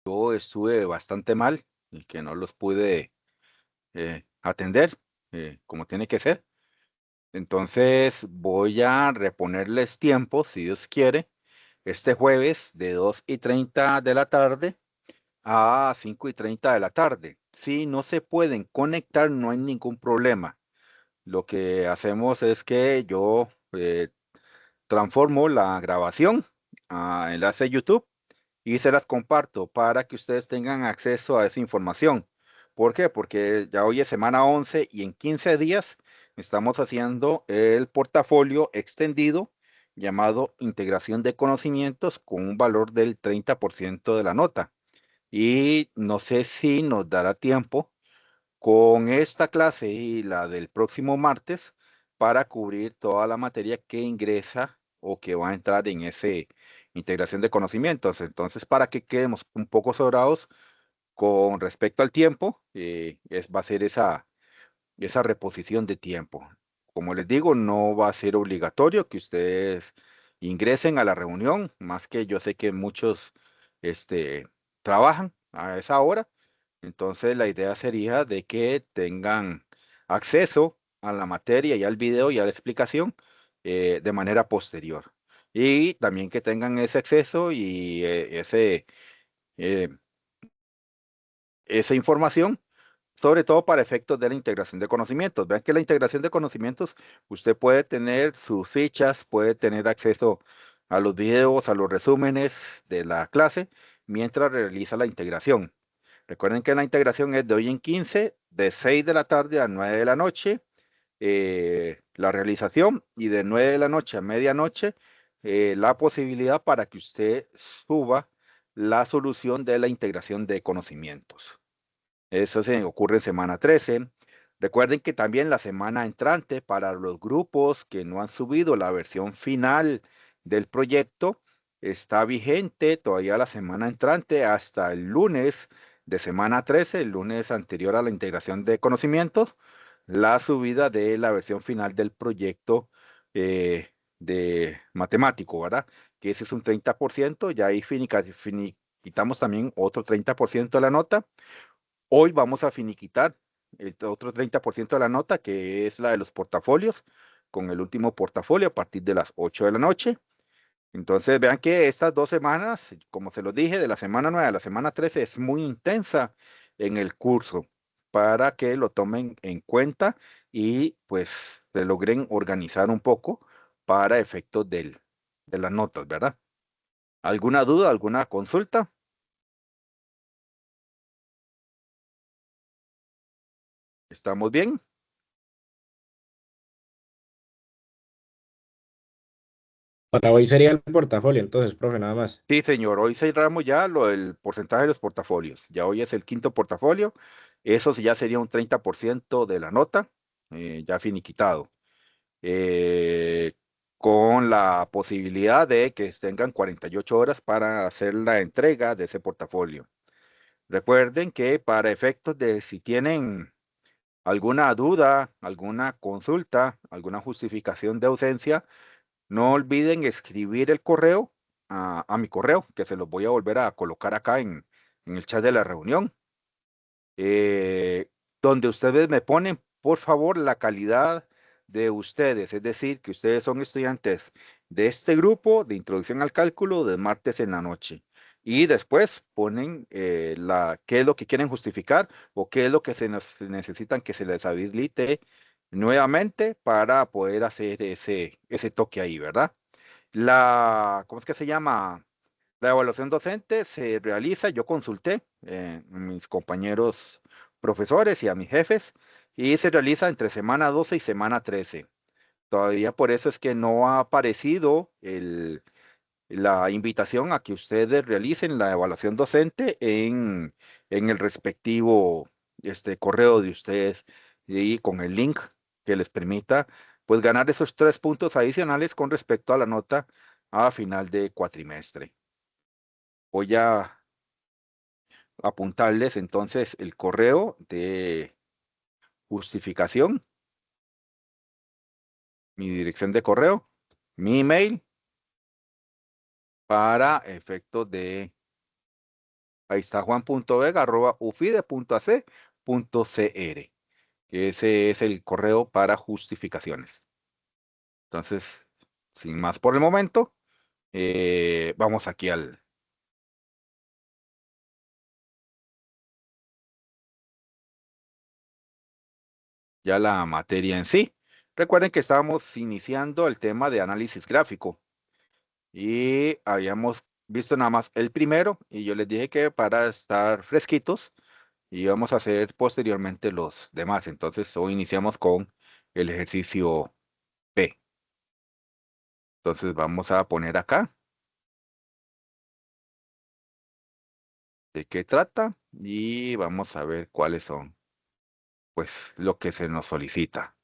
Yo estuve bastante mal y que no los pude atender como tiene que ser. Entonces voy a reponerles tiempo, si Dios quiere, este jueves de 2:30 de la tarde a 5:30 de la tarde. Si no se pueden conectar, no hay ningún problema. Lo que hacemos es que yo transformo la grabación a enlace de YouTube y se las comparto para que ustedes tengan acceso a esa información. ¿Por qué? Porque ya hoy es semana 11 y en 15 días estamos haciendo el portafolio extendido llamado integración de conocimientos con un valor del 30% de la nota. Y no sé si nos dará tiempo con esta clase y la del próximo martes para cubrir toda la materia que ingresa o que va a entrar en ese integración de conocimientos. Entonces, para que quedemos un poco sobrados con respecto al tiempo, va a ser esa reposición de tiempo. Como les digo, no va a ser obligatorio que ustedes ingresen a la reunión, más que yo sé que muchos trabajan a esa hora. Entonces, la idea sería de que tengan acceso a la materia y al video y a la explicación de manera posterior. Y también que tengan ese acceso y eh, esa información sobre todo para efectos de la integración de conocimientos. Vean que la integración de conocimientos, usted puede tener sus fichas, puede tener acceso a los videos, a los resúmenes de la clase, mientras realiza la integración. Recuerden que la integración es de hoy en 15, de 6 de la tarde a 9 de la noche, la realización, y de 9 de la noche a medianoche, la posibilidad para que usted suba la solución de la integración de conocimientos. Eso se ocurre en semana 13. Recuerden que también la semana entrante para los grupos que no han subido la versión final del proyecto está vigente todavía la semana entrante hasta el lunes de semana 13, el lunes anterior a la integración de conocimientos, la subida de la versión final del proyecto de matemático, ¿verdad? Que ese es un 30%, ya ahí finiquitamos también otro 30% de la nota. Hoy vamos a finiquitar el otro 30% de la nota, que es la de los portafolios, con el último portafolio a partir de las 8 de la noche. Entonces, vean que estas 2 semanas, como se los dije, de la semana 9 a la semana 13, es muy intensa en el curso para que lo tomen en cuenta y pues se logren organizar un poco para efectos de las notas, ¿verdad? ¿Alguna duda, alguna consulta? ¿Estamos bien? Para hoy sería el portafolio, entonces, profe, nada más. Sí, señor, hoy cerramos ya lo del porcentaje de los portafolios. Ya hoy es el quinto portafolio. Eso sí ya sería un 30% de la nota, ya finiquitado. Eh, con la posibilidad de que tengan 48 horas para hacer la entrega de ese portafolio. Recuerden que para efectos de si tienen alguna duda, alguna consulta, alguna justificación de ausencia, no olviden escribir el correo a mi correo, que se los voy a volver a colocar acá en el chat de la reunión, eh, donde ustedes me ponen, por favor, la calidad de ustedes, es decir, que ustedes son estudiantes de este grupo de introducción al cálculo de martes en la noche. Y después ponen qué es lo que quieren justificar o qué es lo que se necesitan que se les habilite nuevamente para poder hacer ese toque ahí, ¿verdad? ¿Cómo es que se llama? La evaluación docente se realiza, yo consulté a mis compañeros profesores y a mis jefes, y se realiza entre semana 12 y semana 13. Todavía por eso es que no ha aparecido la invitación a que ustedes realicen la evaluación docente en el respectivo correo de ustedes y con el link que les permita pues ganar esos 3 puntos adicionales con respecto a la nota a final de cuatrimestre. Voy a apuntarles entonces el correo de justificación, mi dirección de correo, mi email para efectos de Ahí está juan.vega@ufide.ac.cr. Ese es el correo para justificaciones. Entonces, sin más por el momento, vamos aquí ya la materia en sí. Recuerden que estábamos iniciando el tema de análisis gráfico y habíamos visto nada más el primero y yo les dije que para estar fresquitos íbamos a hacer posteriormente los demás. Entonces, hoy iniciamos con el ejercicio B. Entonces, vamos a poner acá de qué trata y vamos a ver cuáles son, pues, lo que se nos solicita.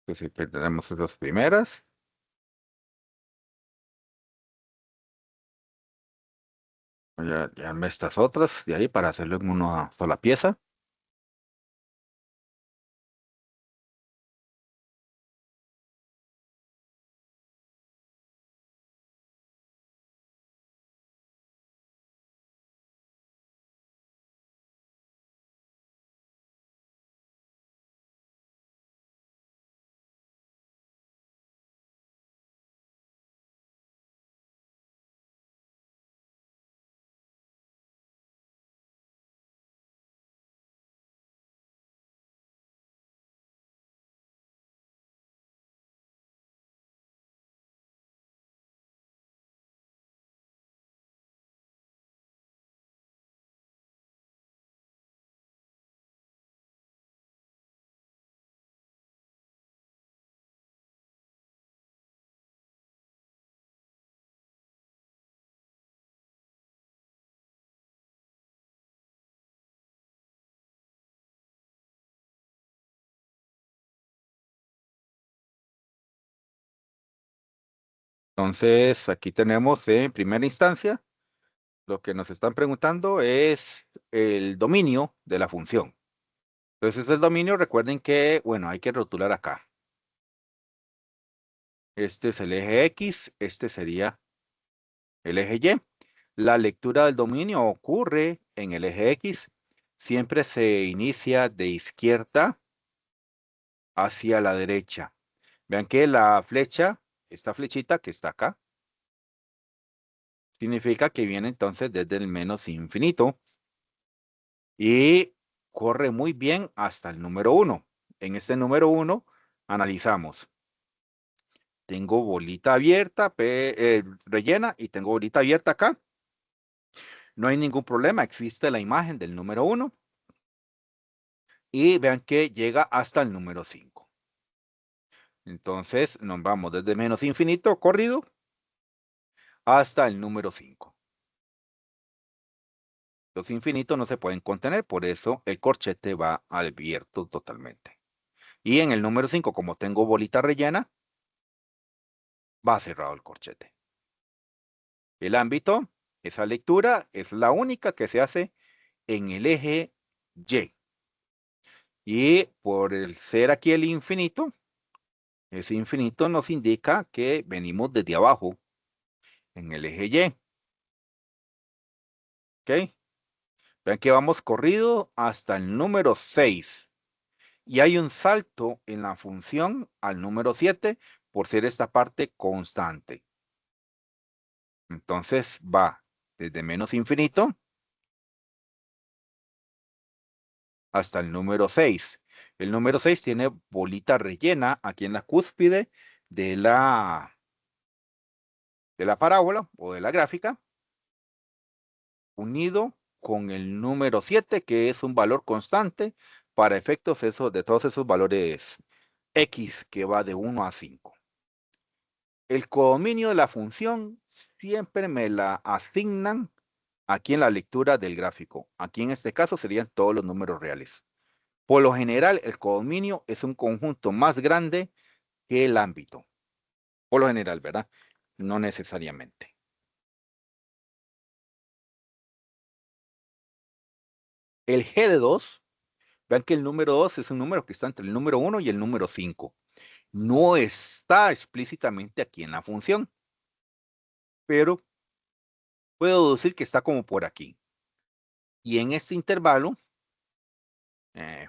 Pues si tenemos esas primeras, ya estas otras de ahí para hacerlo en una sola pieza. Entonces, aquí tenemos en primera instancia, lo que nos están preguntando es el dominio de la función. Entonces, el dominio, recuerden que, bueno, hay que rotular acá. Este es el eje X, este sería el eje Y. La lectura del dominio ocurre en el eje X. Siempre se inicia de izquierda hacia la derecha. Vean que la flecha, esta flechita que está acá, significa que viene entonces desde el menos infinito y corre muy bien hasta el número 1. En este número 1 analizamos. Tengo bolita abierta, rellena y tengo bolita abierta acá. No hay ningún problema, existe la imagen del número 1 y vean que llega hasta el número 5. Entonces nos vamos desde menos infinito corrido hasta el número 5. Los infinitos no se pueden contener, por eso el corchete va abierto totalmente. Y en el número 5, como tengo bolita rellena, va cerrado el corchete. El ámbito, esa lectura es la única que se hace en el eje Y. Y por el ser aquí el infinito, ese infinito nos indica que venimos desde abajo en el eje Y. ¿Ok? Vean que vamos corrido hasta el número 6. Y hay un salto en la función al número 7 por ser esta parte constante. Entonces va desde menos infinito hasta el número 6. El número 6 tiene bolita rellena aquí en la cúspide de la parábola o de la gráfica, unido con el número 7, que es un valor constante para efectos de todos esos valores X que va de 1 a 5. El codominio de la función siempre me la asignan aquí en la lectura del gráfico. Aquí en este caso serían todos los números reales. Por lo general, el codominio es un conjunto más grande que el ámbito. Por lo general, ¿verdad? No necesariamente. El G de 2, vean que el número 2 es un número que está entre el número 1 y el número 5. No está explícitamente aquí en la función, pero puedo decir que está como por aquí. Y en este intervalo, eh,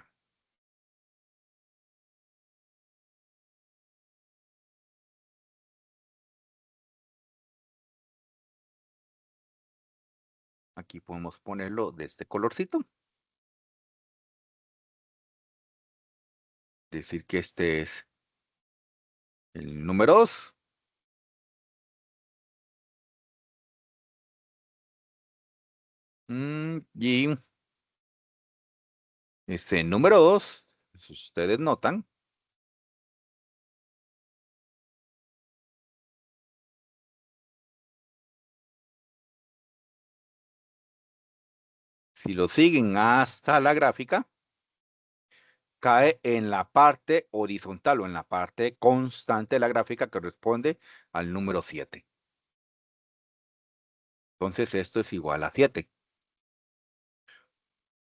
aquí podemos ponerlo de este colorcito. Decir que este es el número 2. Y este número 2, si ustedes notan, si lo siguen hasta la gráfica, cae en la parte horizontal o en la parte constante de la gráfica que corresponde al número 7. Entonces esto es igual a 7.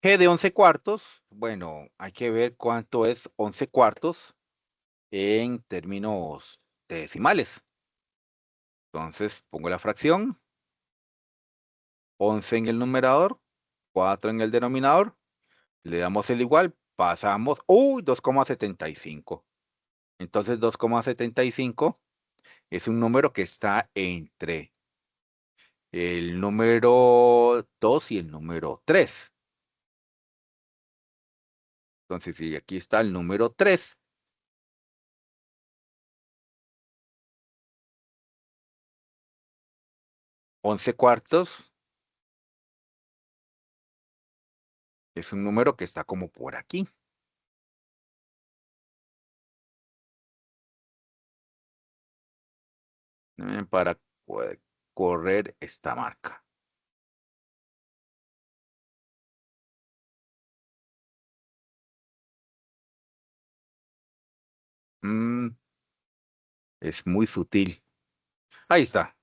G de 11 cuartos, bueno, hay que ver cuánto es 11 cuartos en términos de decimales. Entonces pongo la fracción, 11 en el numerador, 4 en el denominador, le damos el igual, pasamos, uy, 2,75. Entonces 2,75 es un número que está entre el número 2 y el número 3. Entonces, si aquí está el número 3, 11 cuartos es un número que está como por aquí. Para poder correr esta marca. Mm, es muy sutil. Ahí está.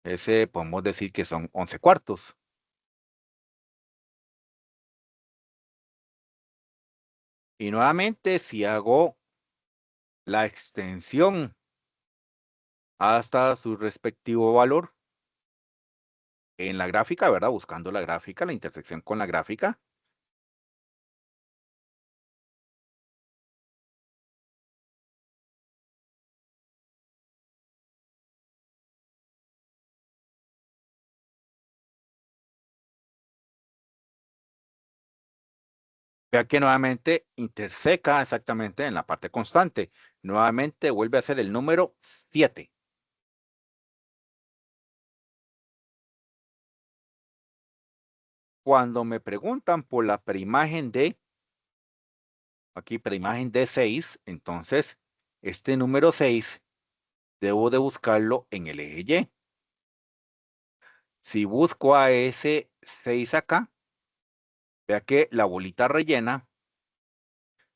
Ese podemos decir que son 11 cuartos. Y nuevamente, si hago la extensión hasta su respectivo valor en la gráfica, ¿verdad? Buscando la gráfica, la intersección con la gráfica. Vea que nuevamente interseca exactamente en la parte constante. Nuevamente vuelve a ser el número 7. Cuando me preguntan por la preimagen de, aquí preimagen de 6, entonces este número 6 debo de buscarlo en el eje Y. Si busco a ese 6 acá, vea que la bolita rellena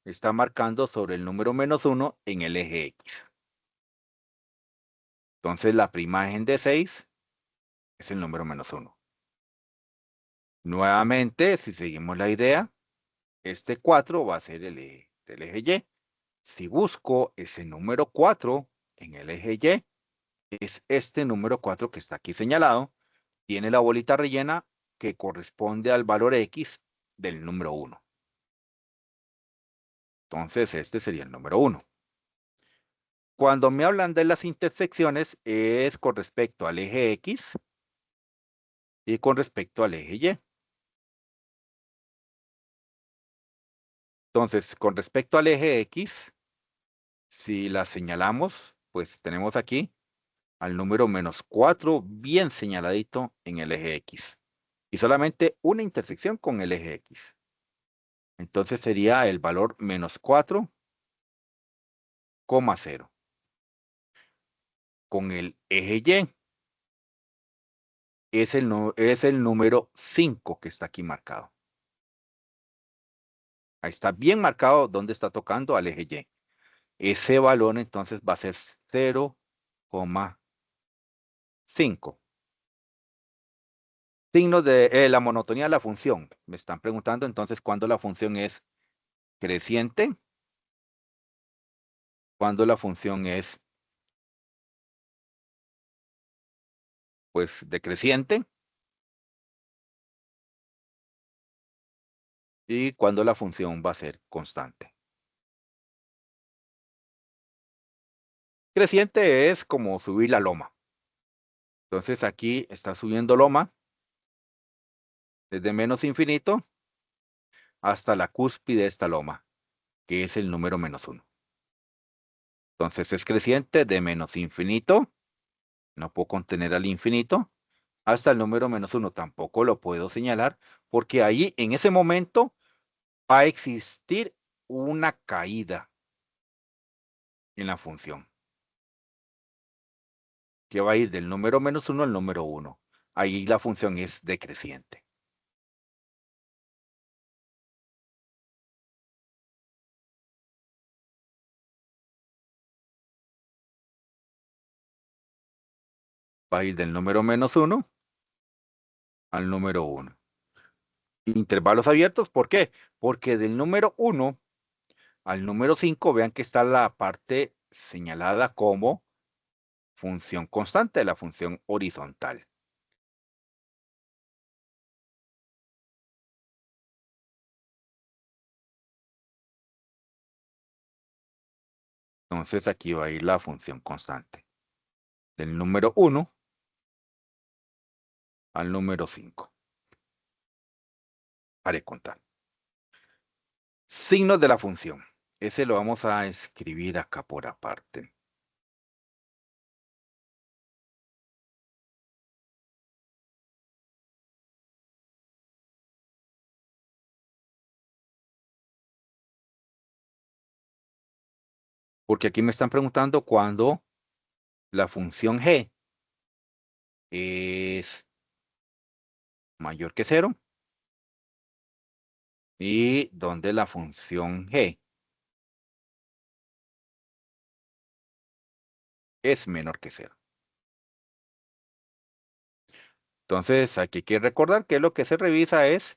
está marcando sobre el número -1 en el eje X. Entonces la preimagen de 6 es el número -1. Nuevamente, si seguimos la idea, este 4 va a ser el eje del eje Y. Si busco ese número 4 en el eje Y, es este número 4 que está aquí señalado. Tiene la bolita rellena que corresponde al valor X del número 1. Entonces, este sería el número 1. Cuando me hablan de las intersecciones, es con respecto al eje X y con respecto al eje Y. Entonces, con respecto al eje X, si la señalamos, pues tenemos aquí al número -4 bien señaladito en el eje X. Y solamente una intersección con el eje X. Entonces sería el valor -4,0. con el eje Y. Es el número 5 que está aquí marcado. Ahí está bien marcado dónde está tocando al eje Y. Ese valor entonces va a ser 0,5. Signos de la monotonía de la función. Me están preguntando entonces cuándo la función es creciente, cuándo la función es pues decreciente y cuándo la función va a ser constante. Creciente es como subir la loma. Entonces aquí está subiendo loma desde menos infinito hasta la cúspide de esta loma, que es el número -1. Entonces es creciente de menos infinito, no puedo contener al infinito, hasta el número -1. Tampoco lo puedo señalar porque ahí en ese momento va a existir una caída en la función, que va a ir del número -1 al número 1. Ahí la función es decreciente. Va a ir del número -1 al número 1. Intervalos abiertos, ¿por qué? Porque del número 1 al número 5, vean que está la parte señalada como función constante, la función horizontal. Entonces aquí va a ir la función constante. Del número 1 al número 5. Haré contar. Signos de la función. Ese lo vamos a escribir acá por aparte. Porque aquí me están preguntando cuándo la función g es mayor que 0 y donde la función g es menor que 0. Entonces, aquí hay que recordar que lo que se revisa es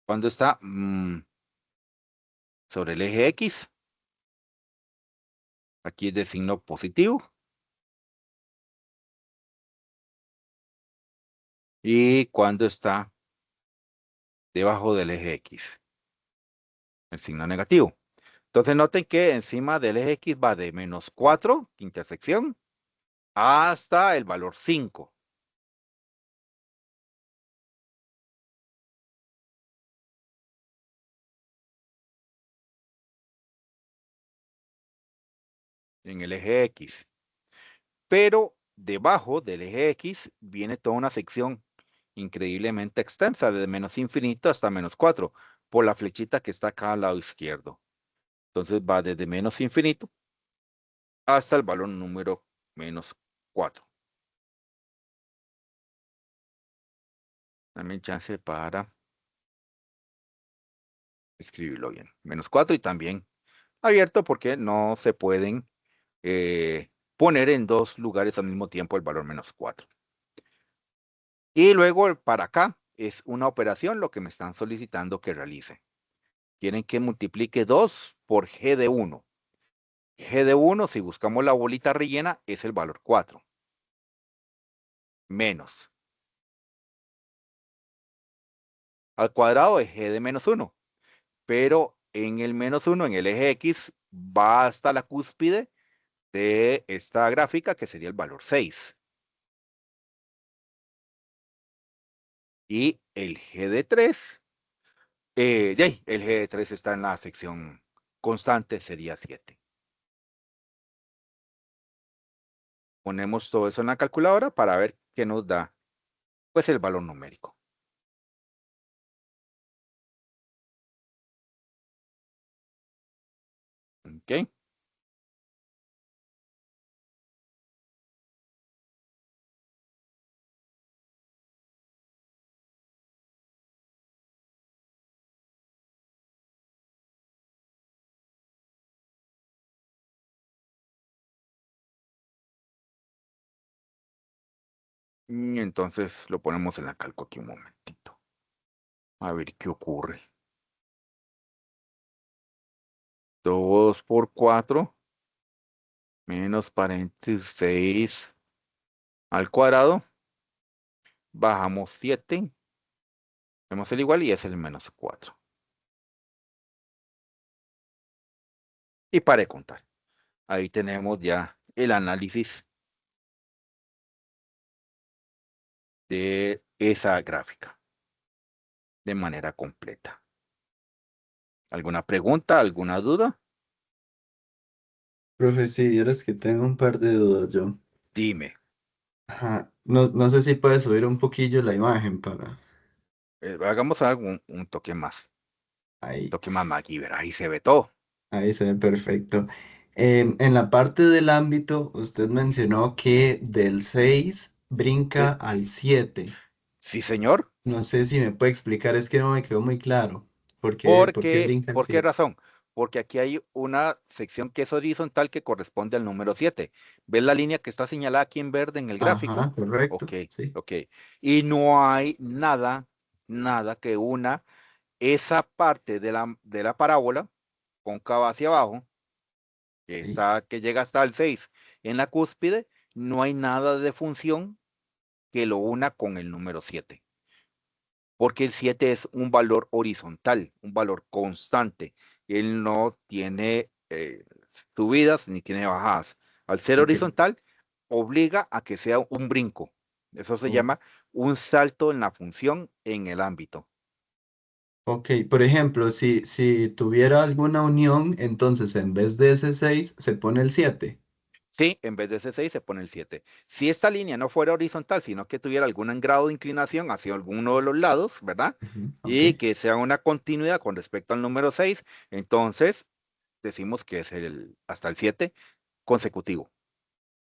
cuando está sobre el eje X. Aquí es de signo positivo. Y cuando está debajo del eje X, el signo negativo. Entonces noten que encima del eje X va de -4, intersección, hasta el valor 5. En el eje X. Pero debajo del eje X viene toda una sección increíblemente extensa, desde menos infinito hasta -4, por la flechita que está acá al lado izquierdo. Entonces va desde menos infinito hasta el valor número -4. Dame chance para escribirlo bien. -4 y también abierto porque no se pueden poner en dos lugares al mismo tiempo el valor -4. Y luego para acá es una operación lo que me están solicitando que realice. Quieren que multiplique 2 por g de 1. G de 1, si buscamos la bolita rellena, es el valor 4. Menos. Al cuadrado es g de -1. Pero en el -1, en el eje X, va hasta la cúspide de esta gráfica, que sería el valor 6. Y el g de 3, el g de 3 está en la sección constante, sería 7. Ponemos todo eso en la calculadora para ver qué nos da, pues, el valor numérico. ¿Ok? Y entonces lo ponemos en la calco aquí un momentito. A ver qué ocurre. 2 por 4 menos paréntesis 6 al cuadrado. Bajamos 7. Vemos el igual y es el menos 4. Y para de contar. Ahí tenemos ya el análisis de esa gráfica de manera completa. ¿Alguna pregunta? ¿Alguna duda? Profe, si vieras que tengo un par de dudas yo. Dime. Ajá. No, no sé si puedes subir un poquillo la imagen para Hagamos algo, un toque más. ahí. Toque más MacGyver. Ahí se ve todo. Ahí se ve perfecto. En la parte del ámbito, usted mencionó que del 6 brinca Eh, al 7. sí, señor. No sé si me puede explicar, es que no me quedó muy claro. Por qué brinca al ¿Por qué 7? razón? Porque aquí hay una sección que es horizontal que corresponde al número 7. ¿Ves la línea que está señalada aquí en verde en el gráfico? Ajá, correcto, Ok, sí. ok. Y no hay nada, nada que una esa parte de la parábola cóncava hacia abajo, Ok, que llega hasta el 6 en la cúspide, no hay nada de función que lo una con el número 7, porque el 7 es un valor horizontal, un valor constante. Él no tiene subidas ni tiene bajadas. Al ser ok, horizontal, obliga a que sea un brinco. Eso se o- llama un salto en la función en el ámbito. ok. Por ejemplo, si tuviera alguna unión, entonces en vez de ese 6 se pone el 7. Sí, en vez de ese 6 se pone el 7. Si esta línea no fuera horizontal, sino que tuviera algún grado de inclinación hacia alguno de los lados, ¿verdad? Ujú, ok, Y que sea una continuidad con respecto al número 6, entonces decimos que es hasta el 7 consecutivo.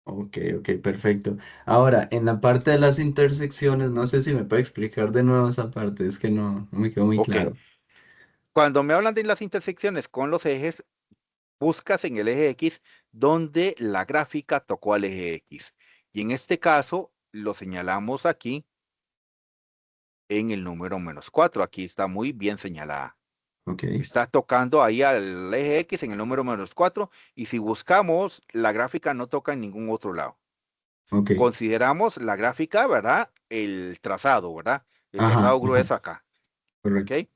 ok, ok, perfecto. Ahora, en la parte de las intersecciones, no sé si me puede explicar de nuevo esa parte, es que no me quedó muy Ok, claro. cuando me hablan de las intersecciones con los ejes, buscas en el eje X donde la gráfica tocó al eje X. Y en este caso lo señalamos aquí en el número -4. Aquí está muy bien señalada. Ok, Está tocando ahí al eje X en el número -4 y si buscamos, la gráfica no toca en ningún otro lado. ok, Consideramos la gráfica, ¿verdad? El trazado, ¿verdad? El ajá, trazado ajá, grueso acá, ¿ok? correcto.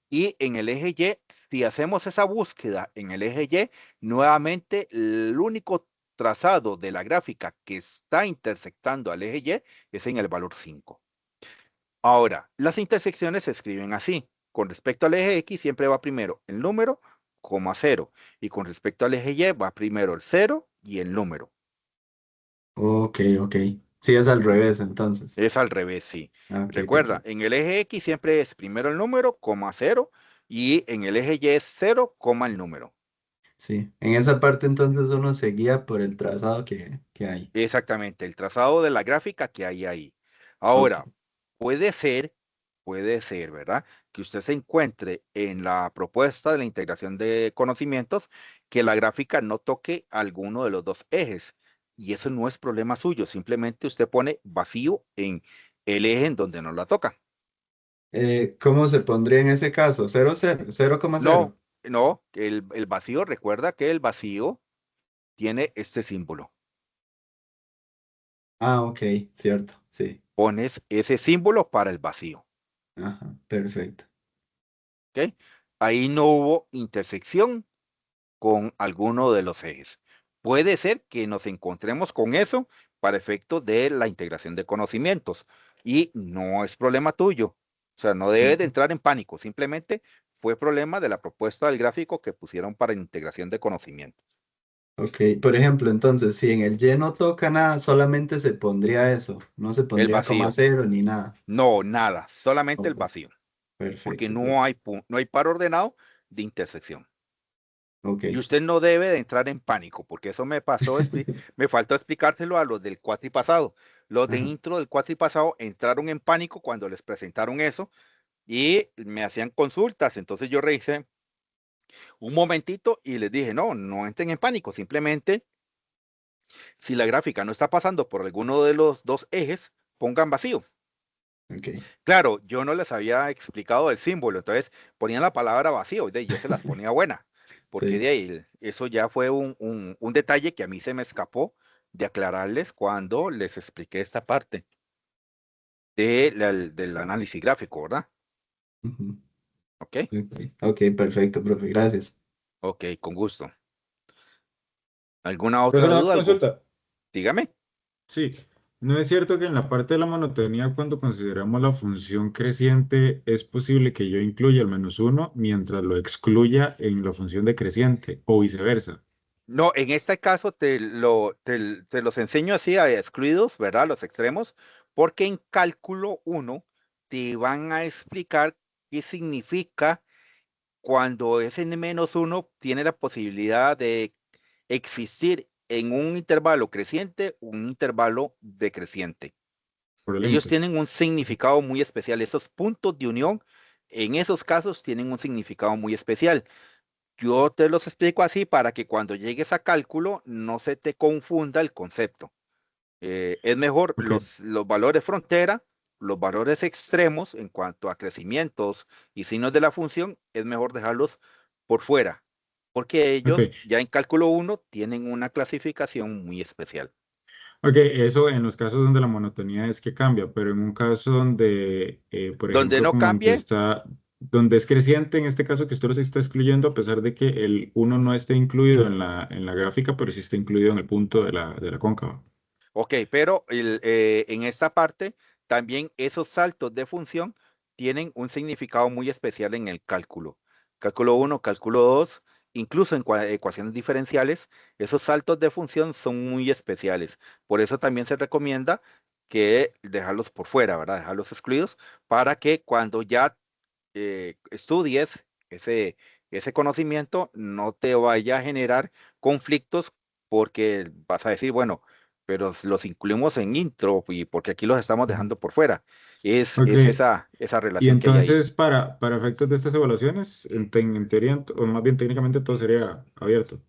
Y en el eje Y, si hacemos esa búsqueda en el eje Y, nuevamente el único trazado de la gráfica que está intersectando al eje Y es en el valor 5. Ahora, las intersecciones se escriben así. Con respecto al eje X siempre va primero el número, coma cero. Y con respecto al eje Y va primero el cero y el número. Ok, ok. Sí, es al revés, entonces. Es al revés, sí. Ah, ok, Recuerda, perfecto. en el eje X siempre es primero el número, coma cero. Y en el eje Y es cero, coma el número. Sí, en esa parte entonces uno se guía por el trazado que hay. Exactamente, el trazado de la gráfica que hay ahí. Ok. Ahora, puede ser, puede ser, ¿verdad? Que usted se encuentre en la propuesta de la integración de conocimientos que la gráfica no toque alguno de los dos ejes. Y eso no es problema suyo, simplemente usted pone vacío en el eje en donde no la toca. ¿Cómo se pondría en ese caso? ¿Cero, cero, 0,0? No, no, el vacío, recuerda que el vacío tiene este símbolo. Ah, ok, cierto, sí. Pones ese símbolo para el vacío. Ajá, perfecto. ¿Ok? Ahí no hubo intersección con alguno de los ejes. Puede ser que nos encontremos con eso para efecto de la integración de conocimientos y no es problema tuyo. O sea, no debes de Ujú. entrar en pánico, simplemente fue problema de la propuesta del gráfico que pusieron para integración de conocimientos. Ok, por ejemplo, entonces, si en el Y no toca nada, solamente se pondría eso, no se El pondría coma vacío, cero ni nada. no, nada, solamente el Ok, vacío, porque perfecto, no hay, perfecto. no hay par ordenado de intersección. Ok. Y usted no debe de entrar en pánico, porque eso me pasó, me faltó explicárselo a los del cuatripasado. Los de Ajá, intro del cuatripasado entraron en pánico cuando les presentaron eso y me hacían consultas. Entonces yo revisé un momentito y les dije, no, no entren en pánico, simplemente si la gráfica no está pasando por alguno de los dos ejes, pongan vacío. Ok, Claro, yo no les había explicado el símbolo, entonces ponían la palabra vacío, yo se las ponía buena, porque de sí. ahí eso ya fue un detalle que a mí se me escapó de aclararles cuando les expliqué esta parte del análisis gráfico, ¿verdad? Ujú. Ok, Ok, ok, perfecto, profe, gracias. ok, con gusto. ¿Alguna Profe, otra una duda? ¿Algo? consulta. Dígame. Sí, ¿no es cierto que en la parte de la monotonía, cuando consideramos la función creciente, es posible que yo incluya el -1 mientras lo excluya en la función decreciente o viceversa? No, en este caso te los enseño así a excluidos, ¿verdad? Los extremos, porque en cálculo uno te van a explicar qué significa cuando ese -1 tiene la posibilidad de existir en un intervalo creciente o un intervalo decreciente. Por Ellos límites. tienen un significado muy especial. Esos puntos de unión, en esos casos, tienen un significado muy especial. Yo te los explico así para que cuando llegues a cálculo no se te confunda el concepto. Es mejor Ok, los valores frontera, los valores extremos en cuanto a crecimientos y signos de la función, es mejor dejarlos por fuera, porque ok. ellos ya en cálculo uno tienen una clasificación muy especial. Ok, eso en los casos donde la monotonía es que cambia, pero en un caso donde, por Donde ejemplo, no como donde cambie, está, donde es creciente, en este caso que usted los está excluyendo, a pesar de que el uno no esté incluido en la gráfica, pero sí está incluido en el punto de la cóncava. ok, pero en esta parte también esos saltos de función tienen un significado muy especial en el cálculo. Cálculo uno, cálculo 2, incluso en ecuaciones diferenciales, esos saltos de función son muy especiales. Por eso también se recomienda que dejarlos por fuera, ¿verdad? Dejarlos excluidos para que cuando ya estudies ese conocimiento no te vaya a generar conflictos porque vas a decir, bueno, pero los incluimos en intro y porque aquí los estamos Ujú. dejando por fuera. Ok, Es esa y relación que hay ahí. entonces para efectos de estas evaluaciones, en teoría, o más bien técnicamente, todo sería abierto,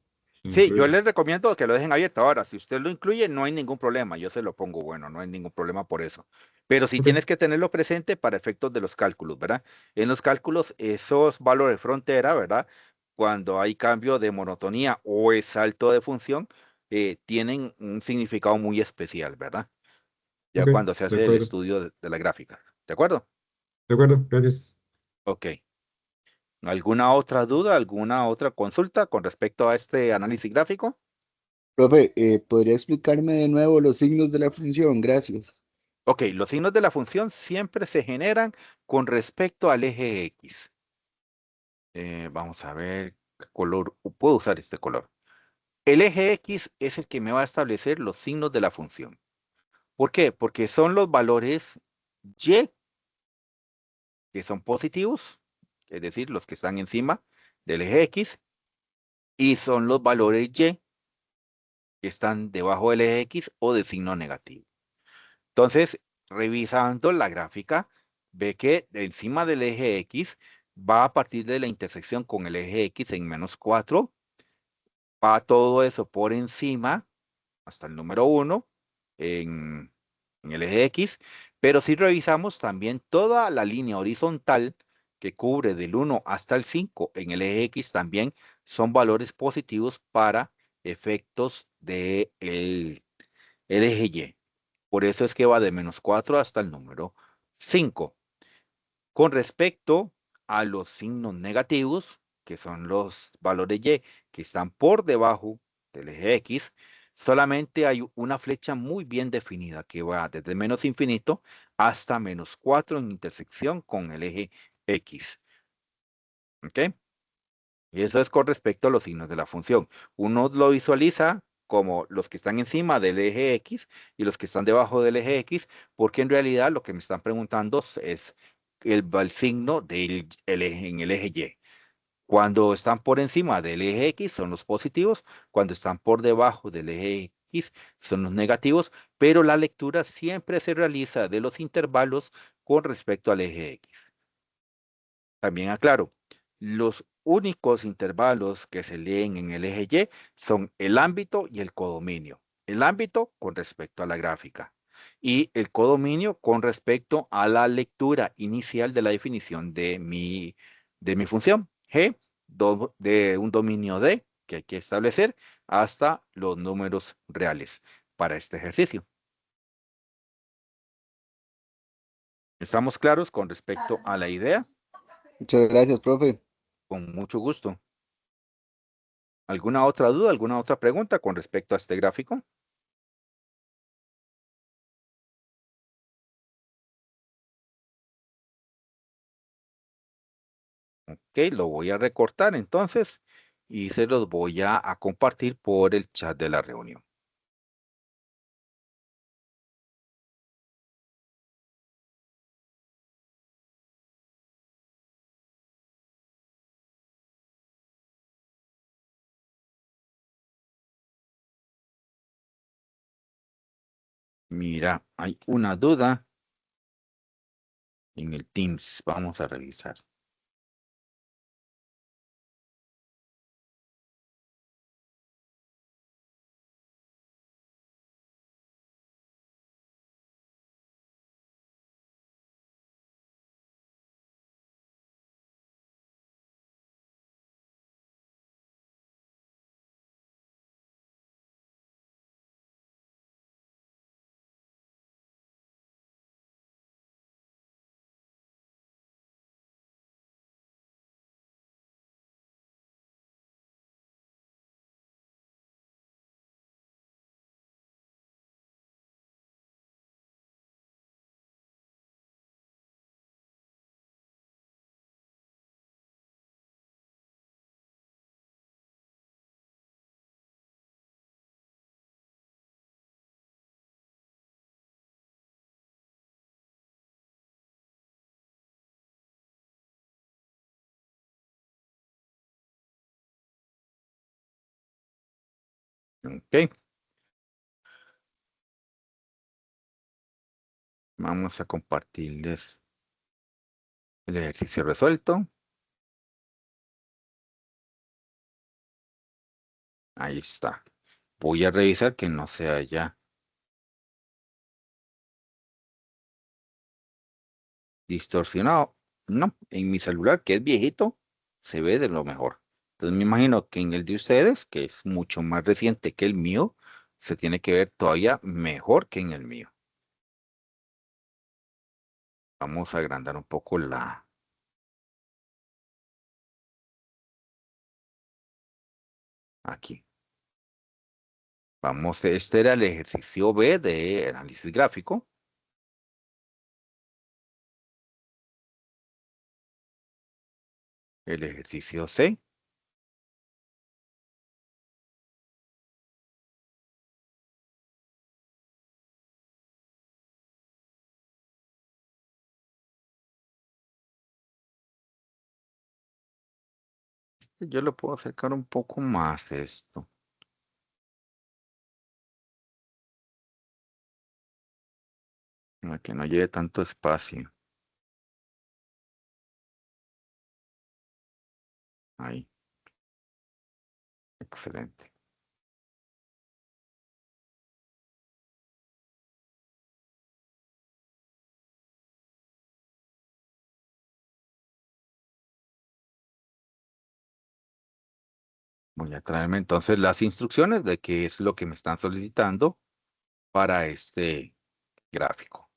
sin Sí, yo incluirlo. les recomiendo que lo dejen abierto. Ahora, si usted lo incluye, no hay ningún problema. Yo se lo pongo bueno, no hay ningún problema por eso. Pero sí Ok, tienes que tenerlo presente para efectos de los cálculos, ¿verdad? En los cálculos, esos valores de frontera, ¿verdad? Cuando hay cambio de monotonía o es salto de función, tienen un significado muy especial, ¿verdad? Ya ok, cuando se de hace el acuerdo, estudio de la gráfica. ¿De acuerdo? de acuerdo, gracias. Ok. ¿Alguna otra duda, alguna otra consulta con respecto a este análisis gráfico? Profe, ¿podría explicarme de nuevo los signos de la función? Gracias. Ok, los signos de la función siempre se generan con respecto al eje X. Vamos a ver qué color, puedo usar este color. El eje X es el que me va a establecer los signos de la función. ¿Por qué? Porque son los valores Y que son positivos, es decir, los que están encima del eje X, y son los valores Y que están debajo del eje X o de signo negativo. Entonces, revisando la gráfica, ve que encima del eje X va a partir de la intersección con el eje X en -4, va todo eso por encima hasta el número 1 en, en el eje X, pero si revisamos también toda la línea horizontal que cubre del 1 hasta el 5 en el eje X también son valores positivos para efectos de el eje Y. Por eso es que va de -4 hasta el número 5. Con respecto a los signos negativos, que son los valores Y que están por debajo del eje X, solamente hay una flecha muy bien definida que va desde menos infinito hasta -4 en intersección con el eje X. ¿Ok? Y eso es con respecto a los signos de la función. Uno lo visualiza como los que están encima del eje X y los que están debajo del eje X, porque en realidad lo que me están preguntando es el signo en el eje Y. Cuando están por encima del eje X son los positivos, cuando están por debajo del eje X son los negativos, pero la lectura siempre se realiza de los intervalos con respecto al eje X. También aclaro, los únicos intervalos que se leen en el eje Y son el ámbito y el codominio. El ámbito con respecto a la gráfica. y el codominio con respecto a la lectura inicial de la definición de mi función G, de un dominio D que hay que establecer hasta los números reales para este ejercicio. ¿Estamos claros con respecto a la idea? Muchas gracias, profe. Con mucho gusto. ¿Alguna otra duda, alguna otra pregunta con respecto a este gráfico? Ok, lo voy a recortar entonces y se los voy a compartir por el chat de la reunión. Mira, hay una duda en el Teams. Vamos a revisar. Ok, vamos a compartirles el ejercicio resuelto. Ahí está. Voy a revisar que no se haya distorsionado. No, en mi celular, que es viejito, se ve de lo mejor. Entonces me imagino que en el de ustedes, que es mucho más reciente que el mío, se tiene que ver todavía mejor que en el mío. Vamos a agrandar un poco aquí. Vamos, este era el ejercicio B de análisis gráfico. El ejercicio C. Yo lo puedo acercar un poco más esto, para que no lleve tanto espacio. Ahí, excelente. Voy a traerme entonces las instrucciones de qué es lo que me están solicitando para este gráfico.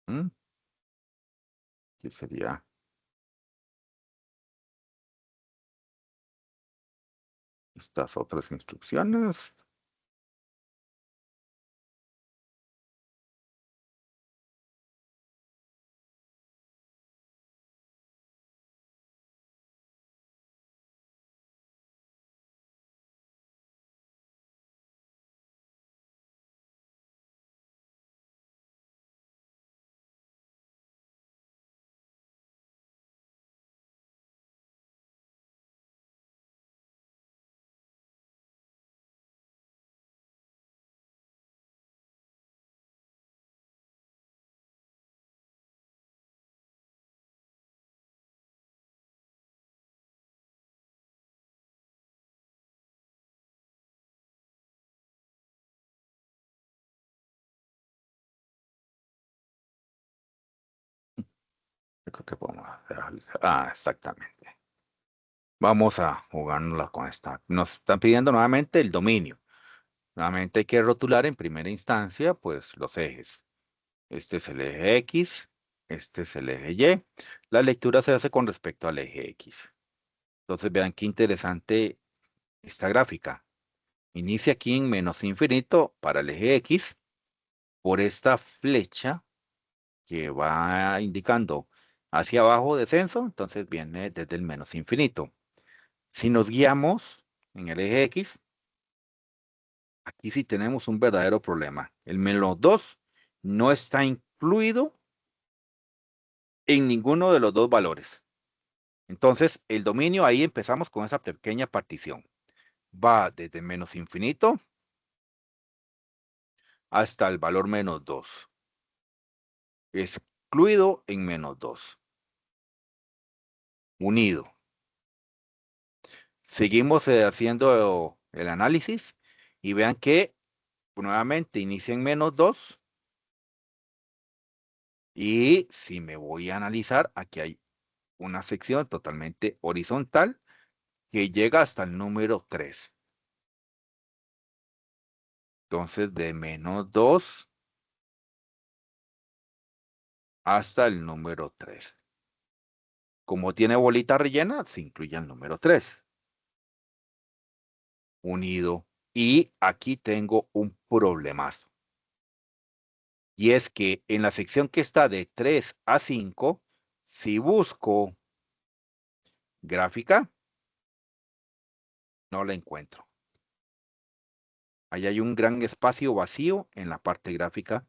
¿Mm? ¿Qué sería estas otras instrucciones? Yo creo que podemos hacer. Ah, exactamente. Vamos a jugárnosla con esta. Nos están pidiendo nuevamente el dominio. Nuevamente hay que rotular en primera instancia, pues, los ejes. Este es el eje X, este es el eje Y. La lectura se hace con respecto al eje X. Entonces, vean qué interesante esta gráfica. Inicia aquí en menos infinito para el eje X por esta flecha que va indicando hacia abajo descenso, entonces viene desde el menos infinito. Si nos guiamos en el eje X, aquí sí tenemos un verdadero problema. El menos 2 no está incluido en ninguno de los dos valores. Entonces, el dominio, ahí empezamos con esa pequeña partición. Va desde menos infinito hasta el valor menos 2. Excluido en menos 2. Unido. Seguimos haciendo el análisis y vean que nuevamente inicia en menos 2. Y si me voy a analizar, aquí hay una sección totalmente horizontal que llega hasta el número 3. Entonces, de menos 2 hasta el número 3. Como tiene bolita rellena, se incluye el número 3. Unido. Y aquí tengo un problemazo. Y es que en la sección que está de 3 a 5, si busco gráfica, no la encuentro. Ahí hay un gran espacio vacío en la parte gráfica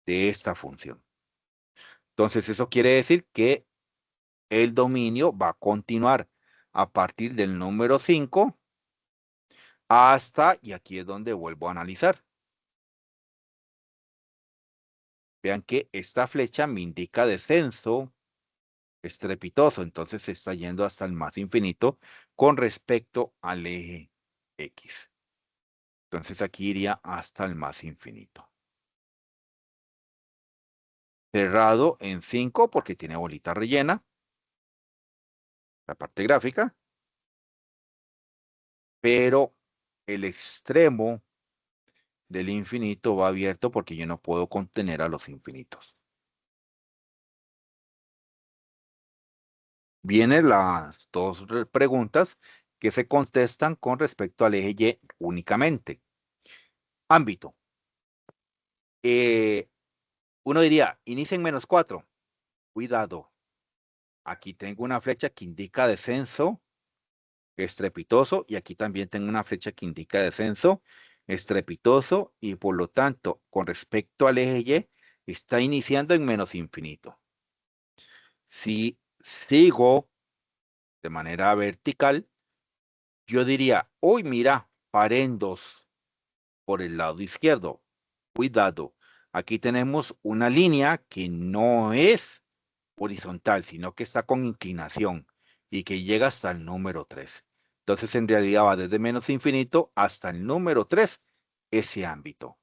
de esta función. Entonces, eso quiere decir que el dominio va a continuar a partir del número 5 hasta, y aquí es donde vuelvo a analizar. Vean que esta flecha me indica descenso estrepitoso, entonces se está yendo hasta el más infinito con respecto al eje X. Entonces aquí iría hasta el más infinito. Cerrado en 5 porque tiene bolita rellena. La parte gráfica. Pero el extremo del infinito va abierto porque yo no puedo contener a los infinitos. Vienen las dos preguntas que se contestan con respecto al eje Y únicamente. Ámbito. Uno diría, inicia en menos 4. Cuidado. Aquí tengo una flecha que indica descenso estrepitoso y aquí también tengo una flecha que indica descenso estrepitoso y por lo tanto, con respecto al eje Y, está iniciando en menos infinito. Si sigo de manera vertical, yo diría, uy, mira, paren 2 por el lado izquierdo. Cuidado, aquí tenemos una línea que no es horizontal, sino que está con inclinación y que llega hasta el número 3. Entonces, en realidad va desde menos infinito hasta el número 3, ese ámbito.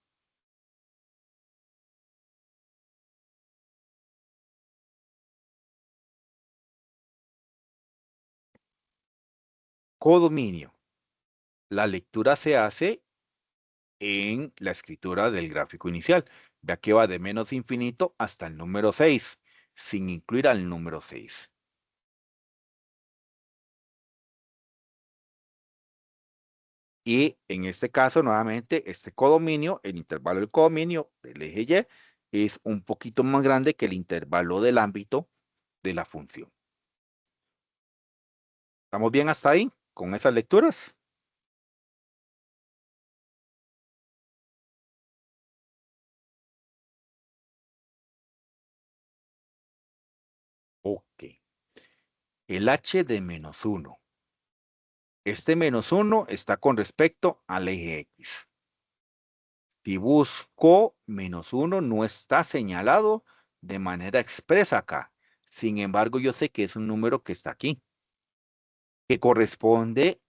Codominio. La lectura se hace en la escritura del gráfico inicial. Vea que va de menos infinito hasta el número 6, sin incluir al número 6. Y en este caso, nuevamente, este codominio, el intervalo del codominio del eje Y, es un poquito más grande que el intervalo del ámbito de la función. ¿Estamos bien hasta ahí con esas lecturas? Ok. El h de menos 1. Este menos 1 está con respecto al eje X. Si busco menos 1, no está señalado de manera expresa acá. Sin embargo, yo sé que es un número que está aquí, que corresponde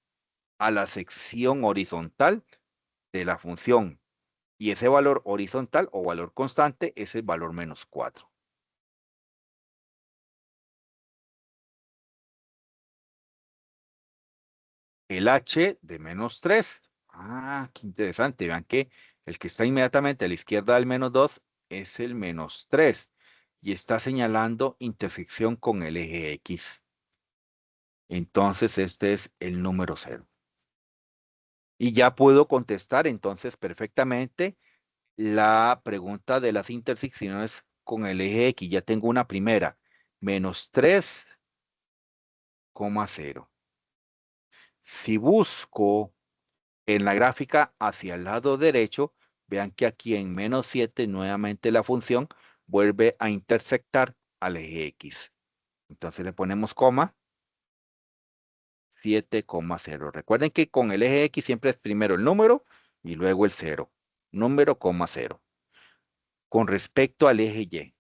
a la sección horizontal de la función. Y ese valor horizontal o valor constante es el valor menos 4. el h de menos 3. Ah, qué interesante. Vean que el que está inmediatamente a la izquierda del menos 2 es el menos 3 y está señalando intersección con el eje X. Entonces este es el número 0. Y ya puedo contestar entonces perfectamente la pregunta de las intersecciones con el eje X. Ya tengo una primera, menos 3,0. Si busco en la gráfica hacia el lado derecho, vean que aquí en menos 7 nuevamente la función vuelve a intersectar al eje X. Entonces le ponemos coma, 7,0. Recuerden que con el eje X siempre es primero el número y luego el 0. Número, coma 0. Con respecto al eje Y,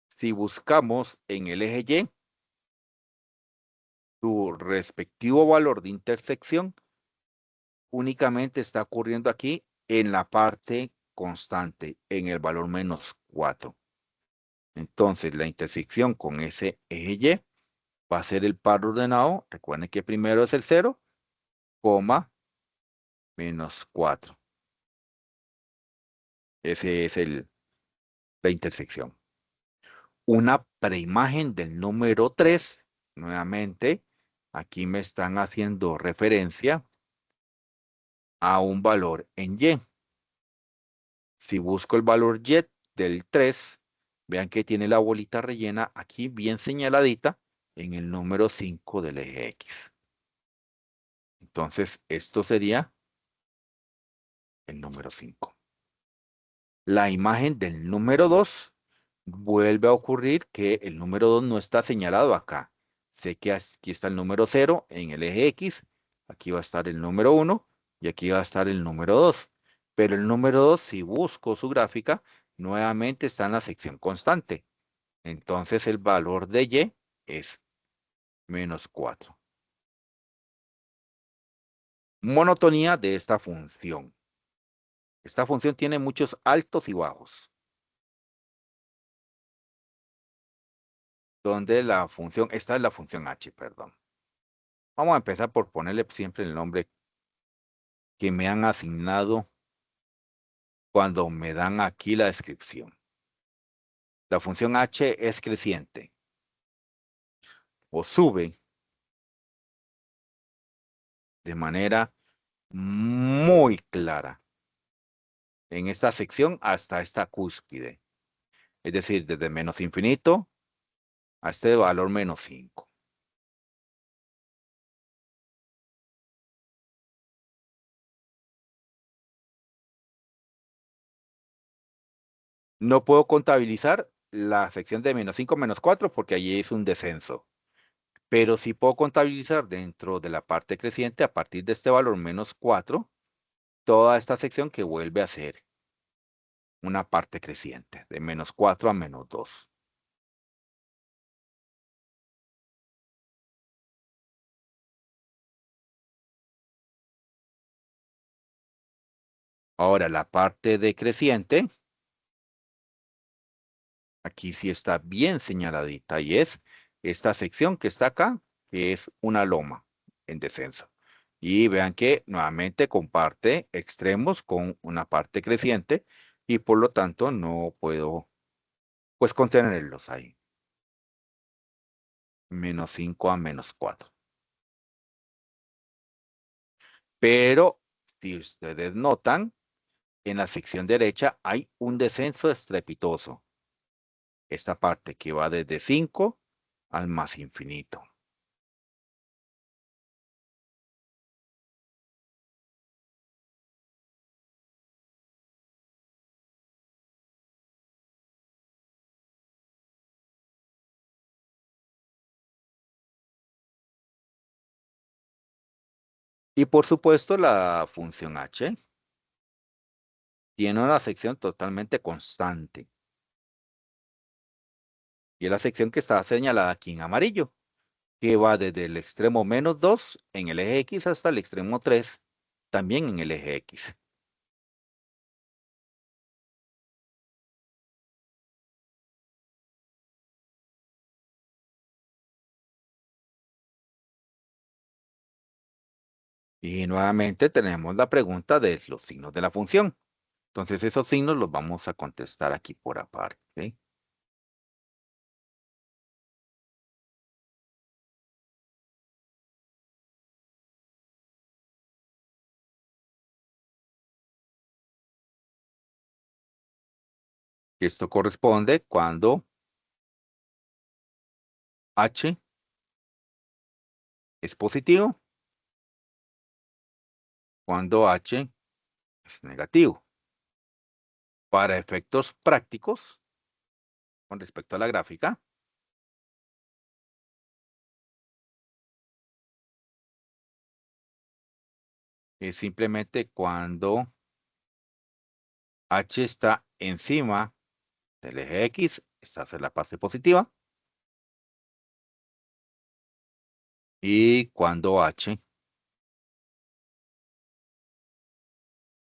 si buscamos en el eje Y su respectivo valor de intersección, únicamente está ocurriendo aquí en la parte constante, en el valor menos 4. Entonces, la intersección con ese eje Y va a ser el par ordenado. Recuerden que primero es el 0, coma, menos 4. Ese es la intersección. Una preimagen del número 3. Nuevamente, aquí me están haciendo referencia a un valor en Y. Si busco el valor Y del 3, vean que tiene la bolita rellena aquí bien señaladita en el número 5 del eje X. Entonces, esto sería el número 5. La imagen del número 2 vuelve a ocurrir que el número 2 no está señalado acá. Sé que aquí está el número 0 en el eje X, aquí va a estar el número 1 y aquí va a estar el número 2. Pero el número 2, si busco su gráfica, nuevamente está en la sección constante. Entonces el valor de Y es menos 4. Monotonía de esta función. Esta función tiene muchos altos y bajos. Donde la función, esta es la función h, perdón. Vamos a empezar por ponerle siempre el nombre que me han asignado cuando me dan aquí la descripción. La función h es creciente o sube de manera muy clara en esta sección hasta esta cúspide. Es decir, desde menos infinito a este valor menos 5. No puedo contabilizar la sección de menos 5, menos 4 porque allí es un descenso. Pero sí puedo contabilizar dentro de la parte creciente a partir de este valor menos 4, toda esta sección que vuelve a ser una parte creciente, de menos 4 a menos 2. Ahora la parte decreciente, aquí sí está bien señaladita y es esta sección que está acá, que es una loma en descenso. Y vean que nuevamente comparte extremos con una parte creciente y por lo tanto no puedo pues contenerlos ahí. Menos 5 a menos 4. Pero si ustedes notan, en la sección derecha hay un descenso estrepitoso. Esta parte que va desde 5 al más infinito. Y por supuesto la función h tiene una sección totalmente constante. Y es la sección que está señalada aquí en amarillo, que va desde el extremo menos 2 en el eje X hasta el extremo 3 también en el eje X. Y nuevamente tenemos la pregunta de los signos de la función. Entonces esos signos los vamos a contestar aquí por aparte. ¿Ok? Esto corresponde cuando H es positivo, cuando H es negativo. Para efectos prácticos, con respecto a la gráfica, es simplemente cuando H está encima del eje X, esta es la parte positiva, y cuando H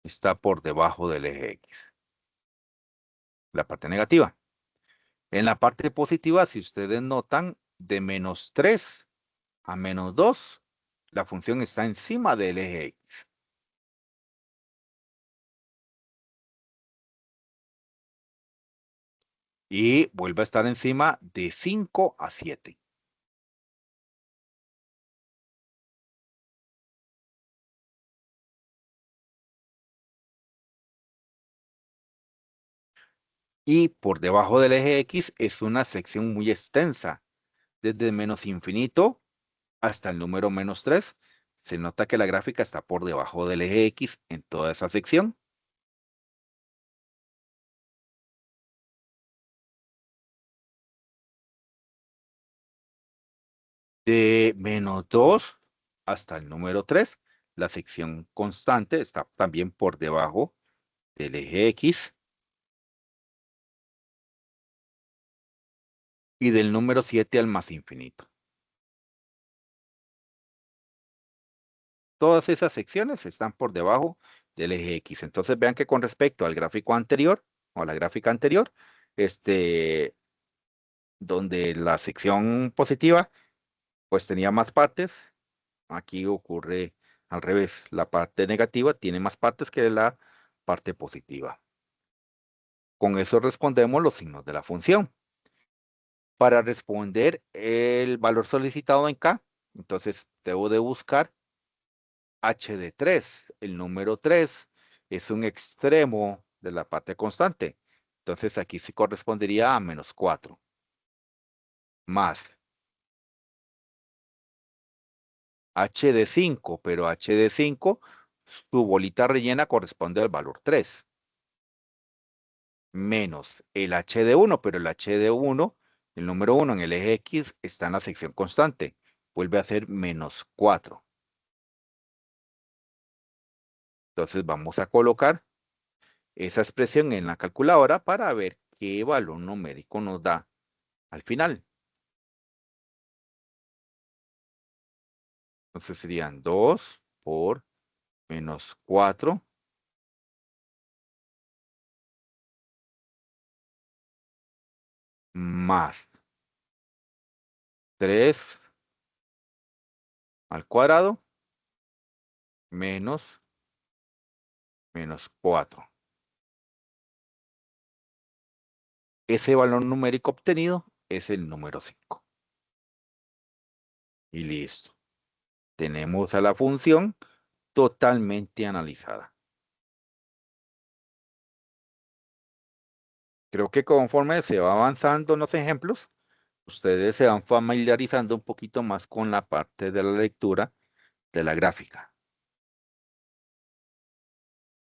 está por debajo del eje X, la parte negativa. En la parte positiva, si ustedes notan, de -3 a -2, la función está encima del eje X. Y vuelve a estar encima de 5 a 7. Y por debajo del eje X es una sección muy extensa, desde -infinito hasta el número -3. Se nota que la gráfica está por debajo del eje X en toda esa sección. De -2 hasta el número 3, la sección constante está también por debajo del eje X. Y del número 7 al más infinito. Todas esas secciones están por debajo del eje X. Entonces vean que con respecto al gráfico anterior, o a la gráfica anterior, donde la sección positiva pues tenía más partes, aquí ocurre al revés. La parte negativa tiene más partes que la parte positiva. Con eso respondemos los signos de la función. Para responder el valor solicitado en K, entonces debo de buscar H de 3. El número 3 es un extremo de la parte constante. Entonces aquí sí correspondería a -4. Más H de 5, pero H de 5, su bolita rellena corresponde al valor 3. Menos el H de 1, pero el H de 1, el número 1 en el eje X está en la sección constante. Vuelve a ser -4. Entonces vamos a colocar esa expresión en la calculadora para ver qué valor numérico nos da al final. Entonces serían 2 por -4 más 3 al cuadrado menos -4. Ese valor numérico obtenido es el número 5. Y listo. Tenemos a la función totalmente analizada. Creo que conforme se va avanzando en los ejemplos, ustedes se van familiarizando un poquito más con la parte de la lectura de la gráfica.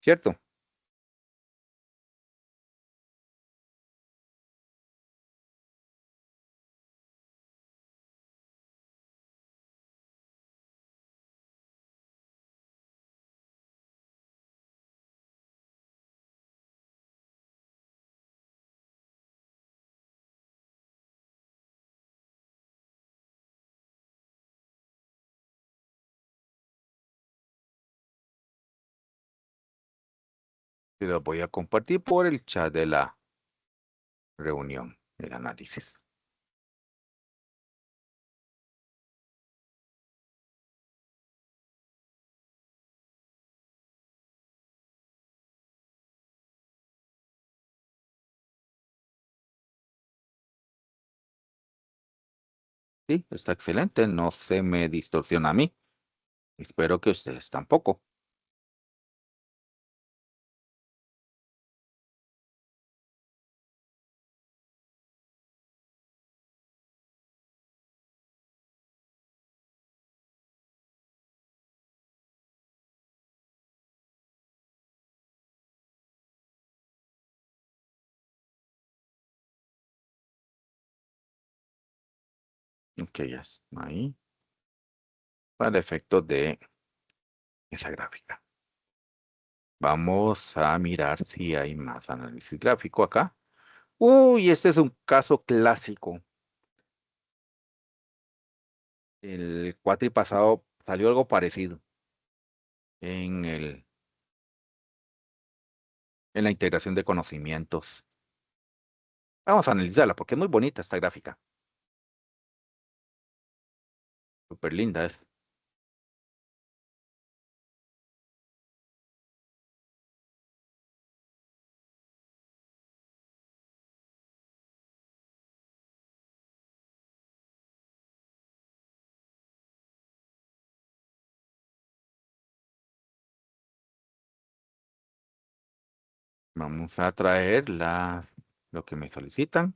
¿Cierto? Se los voy a compartir por el chat de la reunión del análisis. Sí, está excelente. No se me distorsiona a mí. Espero que ustedes tampoco. Ok, ya está ahí. Para efectos de esa gráfica. Vamos a mirar si hay más análisis gráfico acá. Uy, este es un caso clásico. El cuatri pasado salió algo parecido en en la integración de conocimientos. Vamos a analizarla porque es muy bonita esta gráfica. Súper linda es. Vamos a traer lo que me solicitan.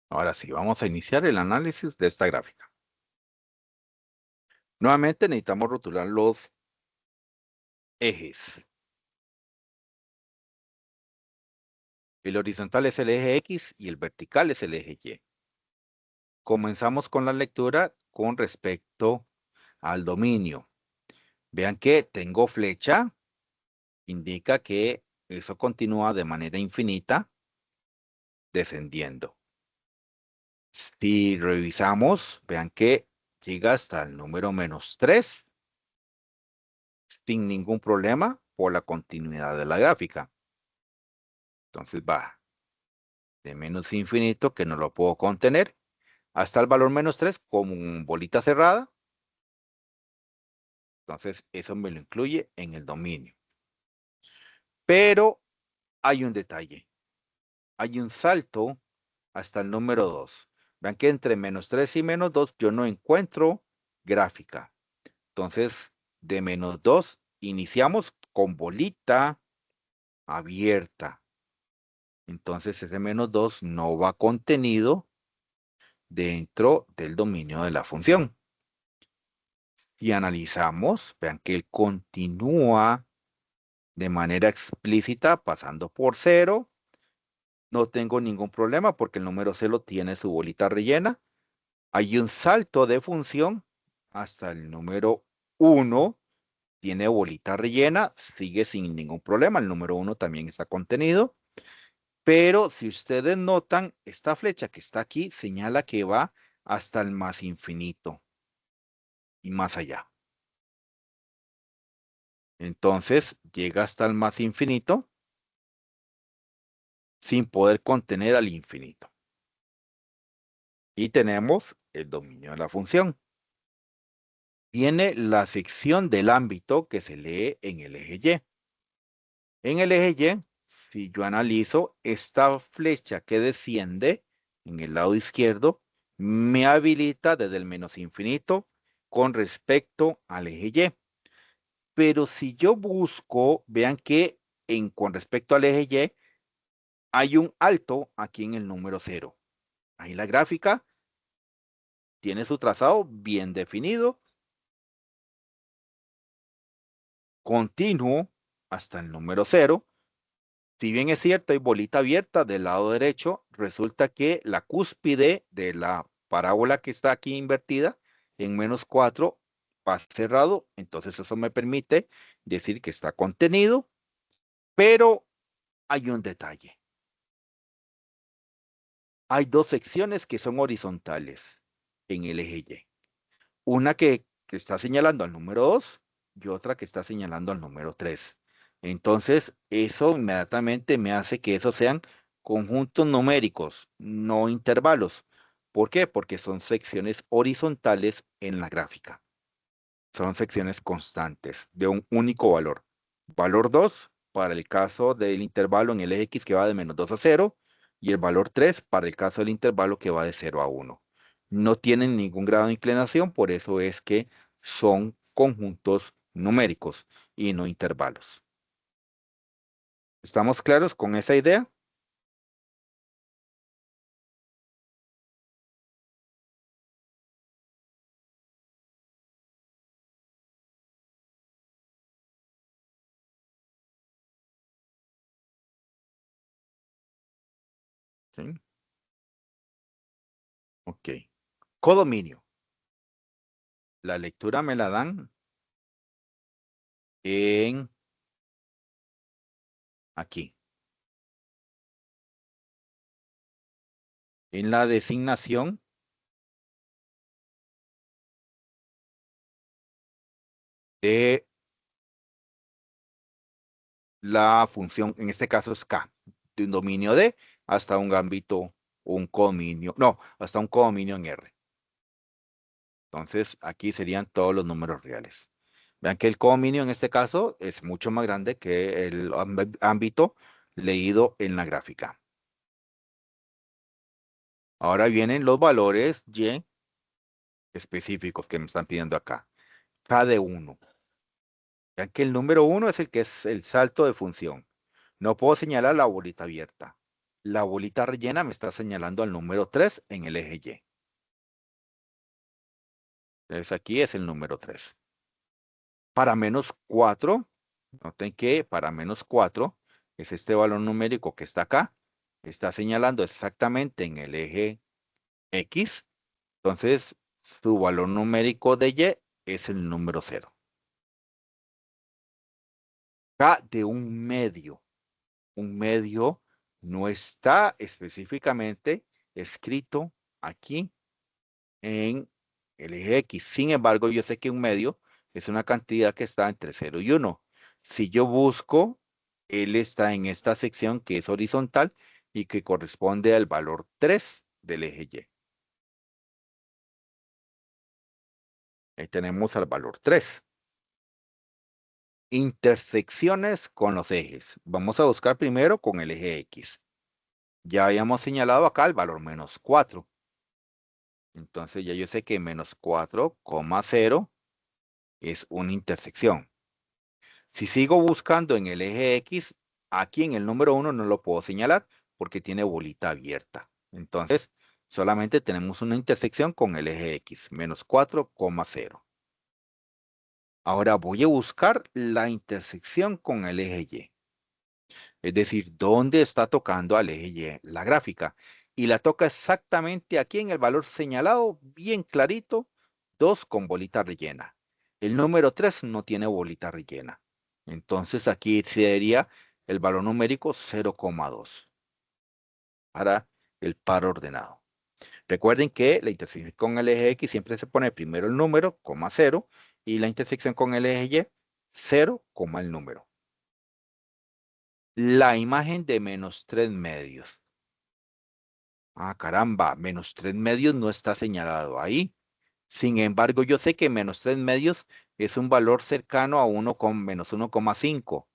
Ahora sí, vamos a iniciar el análisis de esta gráfica. Nuevamente necesitamos rotular los ejes. El horizontal es el eje X y el vertical es el eje Y. Comenzamos con la lectura con respecto al dominio. Vean que tengo flecha, indica que eso continúa de manera infinita descendiendo. Si revisamos, vean que llega hasta el número -3 sin ningún problema por la continuidad de la gráfica. Entonces va de menos infinito, que no lo puedo contener, hasta el valor -3 como bolita cerrada. Entonces eso me lo incluye en el dominio. Pero hay un detalle. Hay un salto hasta el número 2. Vean que entre -3 y -2 yo no encuentro gráfica. Entonces, de -2 iniciamos con bolita abierta. Entonces, ese -2 no va contenido dentro del dominio de la función. Si analizamos, vean que él continúa de manera explícita pasando por 0. No tengo ningún problema porque el número 0 tiene su bolita rellena. Hay un salto de función hasta el número 1. Tiene bolita rellena, sigue sin ningún problema. El número 1 también está contenido. Pero si ustedes notan, esta flecha que está aquí señala que va hasta el más infinito y más allá. Entonces llega hasta el más infinito sin poder contener al infinito. Y tenemos el dominio de la función. Viene la sección del ámbito que se lee en el eje Y. En el eje Y, si yo analizo esta flecha que desciende en el lado izquierdo, me habilita desde el menos infinito con respecto al eje Y. Pero si yo busco, vean que con respecto al eje Y, hay un alto aquí en el número 0. Ahí la gráfica tiene su trazado bien definido, continuo hasta el número 0. Si bien es cierto, hay bolita abierta del lado derecho, resulta que la cúspide de la parábola que está aquí invertida en -4 va cerrado, entonces eso me permite decir que está contenido, pero hay un detalle. Hay dos secciones que son horizontales en el eje Y. Una que está señalando al número 2 y otra que está señalando al número 3. Entonces, eso inmediatamente me hace que esos sean conjuntos numéricos, no intervalos. ¿Por qué? Porque son secciones horizontales en la gráfica. Son secciones constantes de un único valor. Valor 2 para el caso del intervalo en el eje X que va de -2 a 0 y el valor 3 para el caso del intervalo que va de 0 a 1. No tienen ningún grado de inclinación, por eso es que son conjuntos numéricos y no intervalos. ¿Estamos claros con esa idea? ¿Sí? Ok. Codominio. La lectura me la dan en aquí. En la designación de la función, en este caso es K, de un dominio D hasta un ámbito, un codominio, no, hasta un codominio en R. Entonces, aquí serían todos los números reales. Vean que el codominio en este caso es mucho más grande que el ámbito leído en la gráfica. Ahora vienen los valores Y específicos que me están pidiendo acá. K de 1. Vean que el número 1 es el que es el salto de función. No puedo señalar la bolita abierta. La bolita rellena me está señalando al número 3 en el eje Y. Entonces aquí es el número 3. Para -4, noten que para -4 es este valor numérico que está acá. Está señalando exactamente en el eje X. Entonces su valor numérico de Y es el número 0. K de un medio. Un medio no está específicamente escrito aquí en el eje X. Sin embargo, yo sé que un medio es una cantidad que está entre 0 y 1. Si yo busco, él está en esta sección que es horizontal y que corresponde al valor 3 del eje Y. Ahí tenemos al valor 3. Intersecciones con los ejes. Vamos a buscar primero con el eje X. Ya habíamos señalado acá el valor -4. Entonces ya yo sé que -4,0 es una intersección. Si sigo buscando en el eje X, aquí en el número 1 no lo puedo señalar porque tiene bolita abierta. Entonces, solamente tenemos una intersección con el eje X, -4,0. Ahora voy a buscar la intersección con el eje Y. Es decir, dónde está tocando al eje Y la gráfica. Y la toca exactamente aquí en el valor señalado, bien clarito, 2 con bolita rellena. El número 3 no tiene bolita rellena. Entonces aquí sería el valor numérico 0,2 para el par ordenado. Recuerden que la intersección con el eje X siempre se pone primero el número, coma 0, y la intersección con el eje Y, 0, coma el número. La imagen de menos 3 medios. Ah, caramba, menos 3 medios no está señalado ahí. Sin embargo, yo sé que menos 3 medios es un valor cercano a 1 con menos 1,5.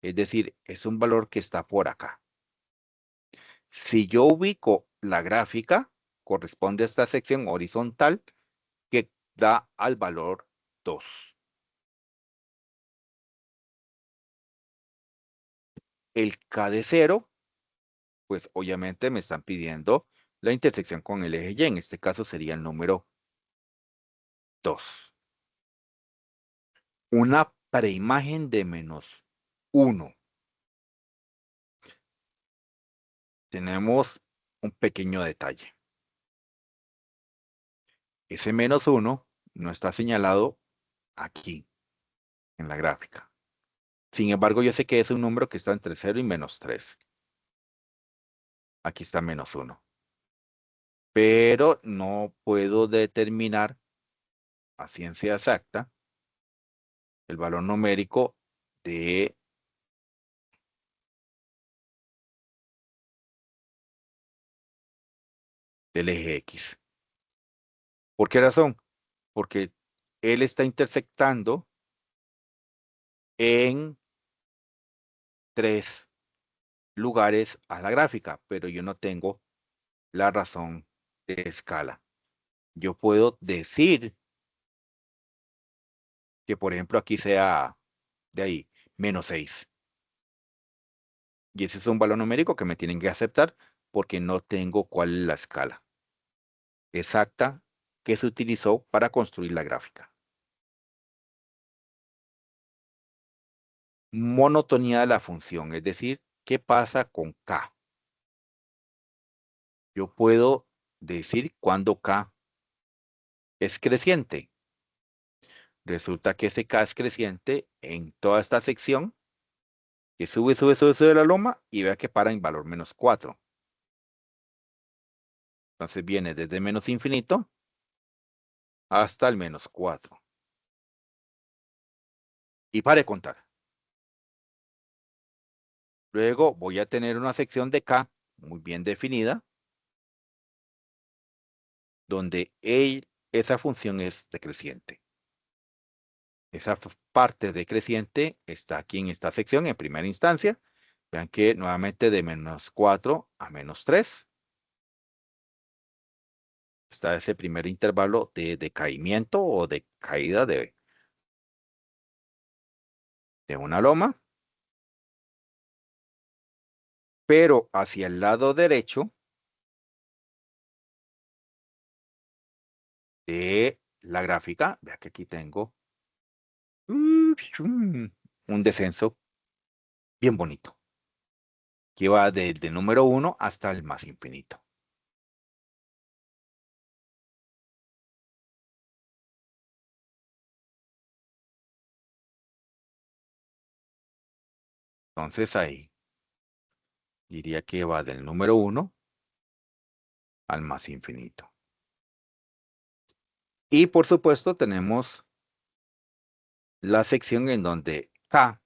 Es decir, es un valor que está por acá. Si yo ubico la gráfica, corresponde a esta sección horizontal que da al valor 2. El K de 0, pues obviamente me están pidiendo la intersección con el eje Y. En este caso sería el número 2. Una preimagen de menos 1. Tenemos un pequeño detalle. Ese menos 1 no está señalado aquí en la gráfica. Sin embargo, yo sé que es un número que está entre 0 y menos 3. Aquí está menos 1. Pero no puedo determinar a ciencia exacta el valor numérico del eje X. ¿Por qué razón? Porque él está intersectando en 3 lugares a la gráfica, pero yo no tengo la razón de escala. Yo puedo decir que, por ejemplo, aquí sea de ahí, menos 6. Y ese es un valor numérico que me tienen que aceptar porque no tengo cuál es la escala exacta que se utilizó para construir la gráfica. Monotonía de la función, es decir, ¿qué pasa con K? Yo puedo decir cuándo K es creciente. Resulta que ese K es creciente en toda esta sección que sube, sube, sube, sube la loma y vea que para en valor menos 4. Entonces viene desde menos infinito hasta el menos 4. Y pare de contar. Luego voy a tener una sección de K muy bien definida, donde esa función es decreciente. Esa parte decreciente está aquí en esta sección en primera instancia. Vean que nuevamente de menos 4 a menos 3 está ese primer intervalo de decaimiento o de caída de una loma. Pero hacia el lado derecho de la gráfica, vea que aquí tengo un descenso bien bonito, que va desde el número 1 hasta el más infinito. Entonces ahí diría que va del número 1 al más infinito. Y por supuesto tenemos la sección en donde K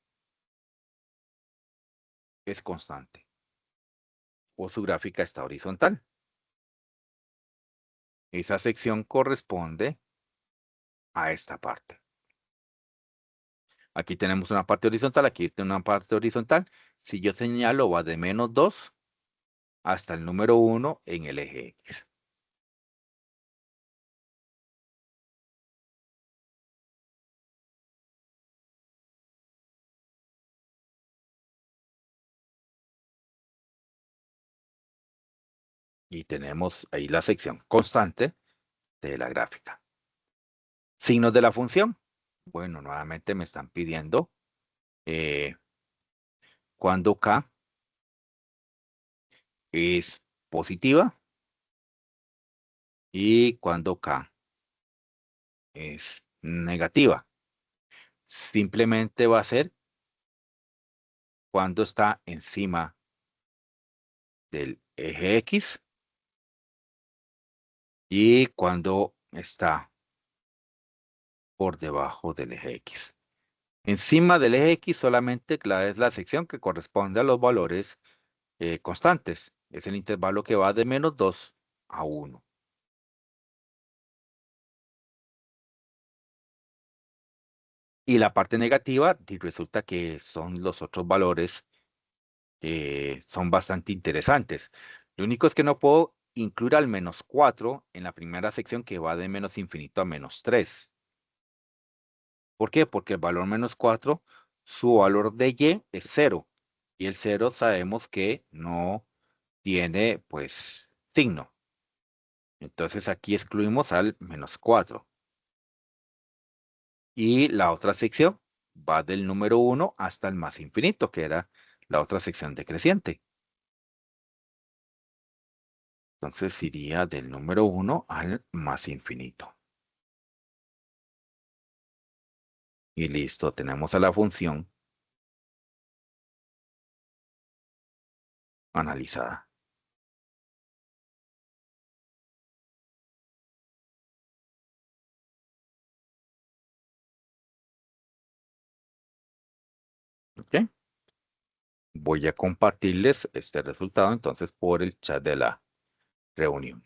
es constante o su gráfica está horizontal. Esa sección corresponde a esta parte. Aquí tenemos una parte horizontal, aquí tenemos una parte horizontal. Si yo señalo va de menos 2 hasta el número 1 en el eje X. Y tenemos ahí la sección constante de la gráfica. Signos de la función. Bueno, nuevamente me están pidiendo cuando K es positiva y cuando K es negativa. Simplemente va a ser cuando está encima del eje X y cuando está por debajo del eje X. Encima del eje X solamente es la sección que corresponde a los valores constantes. Es el intervalo que va de -2 a 1. Y la parte negativa, resulta que son los otros valores que son bastante interesantes. Lo único es que no puedo incluir al -4 en la primera sección que va de menos infinito a -3. ¿Por qué? Porque el valor -4, su valor de y es 0. Y el 0 sabemos que no tiene, pues, signo. Entonces aquí excluimos al -4. Y la otra sección va del número 1 hasta el más infinito, que era la otra sección decreciente. Entonces iría del número 1 al más infinito. Y listo, tenemos a la función analizada. ¿Ok? Voy a compartirles este resultado entonces por el chat de la reunión.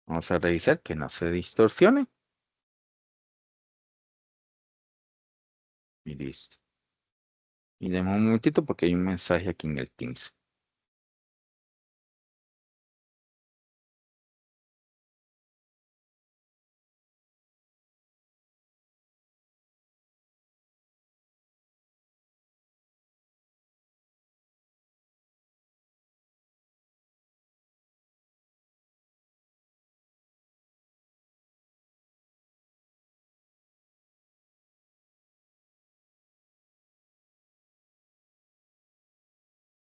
Vamos a revisar que no se distorsione. Y listo. Y demos un momentito porque hay un mensaje aquí en el Teams.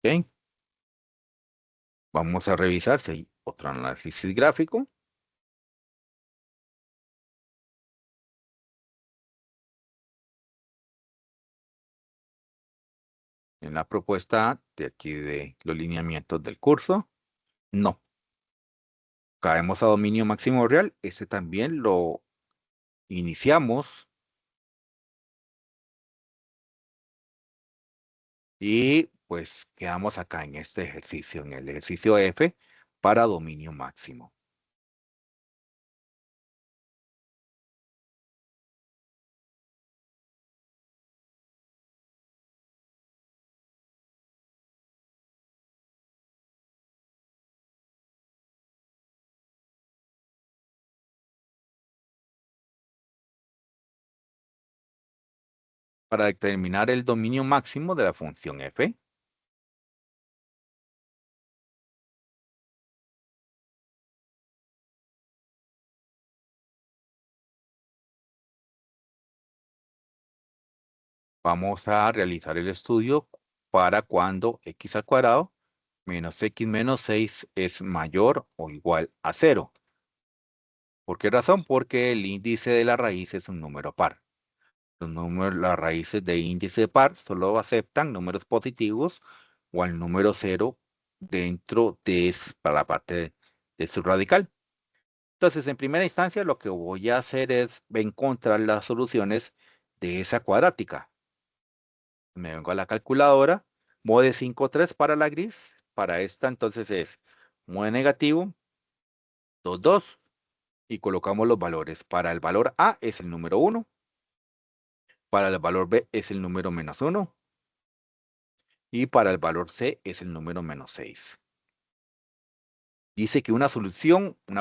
¿Ok? Vamos a revisar si hay otro análisis gráfico. En la propuesta de aquí de los lineamientos del curso. No. Caemos a dominio máximo real. Este también lo iniciamos. Y pues quedamos acá en este ejercicio, en el ejercicio F para dominio máximo. Para determinar el dominio máximo de la función F, vamos a realizar el estudio para cuando x al cuadrado menos x menos 6 es mayor o igual a 0. ¿Por qué razón? Porque el índice de la raíz es un número par. Las raíces de índice par solo aceptan números positivos o al número 0 dentro de para la parte de su radical. Entonces, en primera instancia, lo que voy a hacer es encontrar las soluciones de esa cuadrática. Me vengo a la calculadora, mode 5,3 para la gris. Para esta, entonces es mode negativo, 2,2. Y colocamos los valores. Para el valor A es el número 1. Para el valor B es el número -1. Y para el valor C es el número menos 6. Dice que una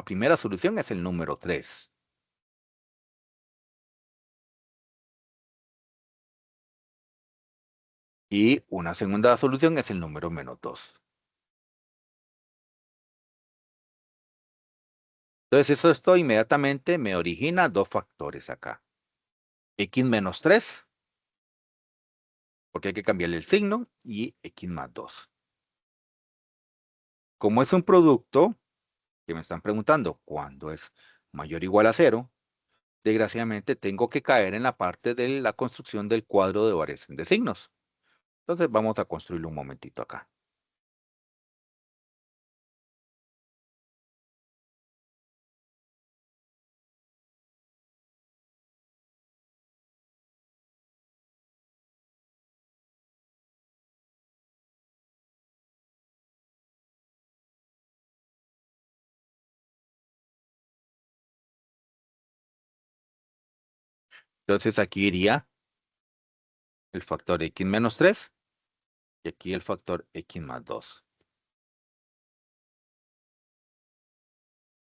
primera solución es el número 3. Y una segunda solución es el número menos 2. Entonces esto inmediatamente me origina dos factores acá. X menos 3, porque hay que cambiarle el signo, y X más 2. Como es un producto que me están preguntando cuándo es mayor o igual a 0, desgraciadamente tengo que caer en la parte de la construcción del cuadro de variación de signos. Entonces vamos a construirlo un momentito acá. Entonces aquí iría el factor X menos 3 y aquí el factor X más 2.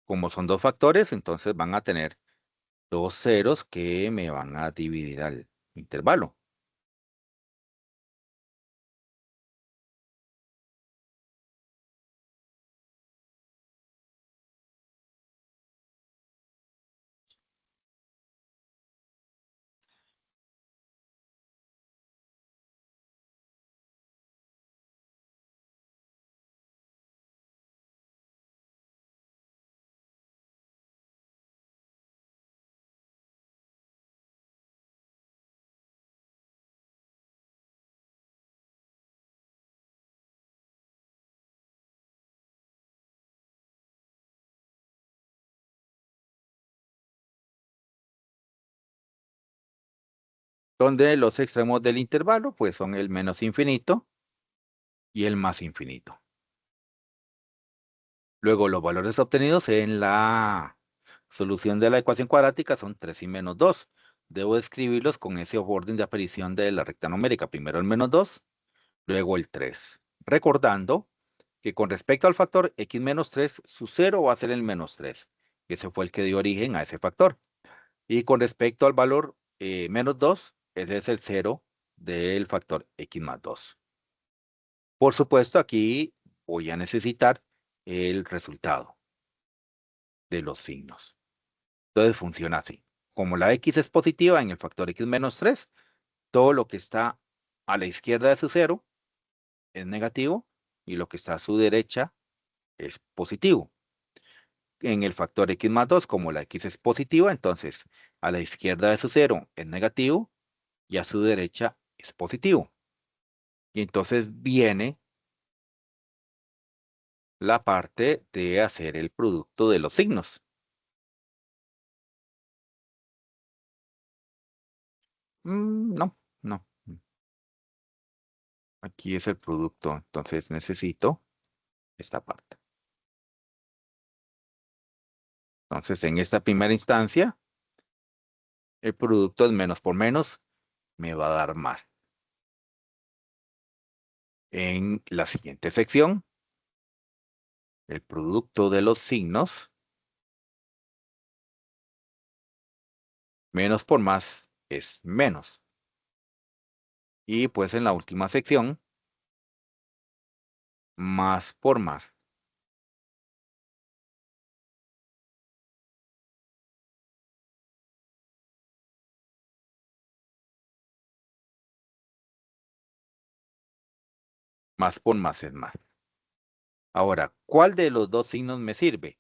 Como son dos factores, entonces van a tener dos ceros que me van a dividir al intervalo. Donde los extremos del intervalo pues son el menos infinito y el más infinito. Luego los valores obtenidos en la solución de la ecuación cuadrática son 3 y menos 2. Debo escribirlos con ese orden de aparición de la recta numérica. Primero el menos 2, luego el 3. Recordando que con respecto al factor x menos 3, su cero va a ser el menos 3. Ese fue el que dio origen a ese factor. Y con respecto al valor menos 2, ese es el cero del factor x más 2. Por supuesto, aquí voy a necesitar el resultado de los signos. Entonces funciona así. Como la x es positiva en el factor x menos 3, todo lo que está a la izquierda de su cero es negativo y lo que está a su derecha es positivo. En el factor x más 2, como la x es positiva, entonces a la izquierda de su cero es negativo y a su derecha es positivo. Y entonces viene la parte de hacer el producto de los signos. No, no. Aquí es el producto, entonces necesito esta parte. Entonces, en esta primera instancia, el producto es menos por menos, me va a dar más. En la siguiente sección, el producto de los signos, menos por más es menos. Y pues en la última sección, más por más. Más por más es más. Ahora, ¿cuál de los dos signos me sirve?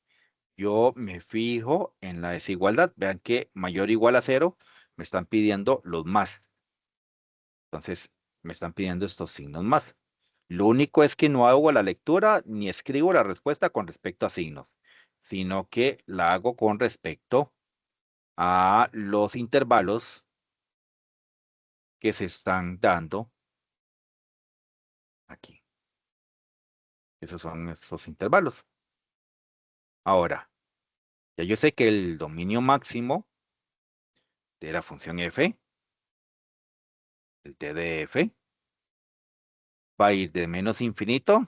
Yo me fijo en la desigualdad. Vean que mayor o igual a 0 me están pidiendo los más. Entonces, me están pidiendo estos signos más. Lo único es que no hago la lectura ni escribo la respuesta con respecto a signos, sino que la hago con respecto a los intervalos que se están dando aquí. Esos son esos intervalos. Ahora, ya yo sé que el dominio máximo de la función f, el t de f, va a ir de menos infinito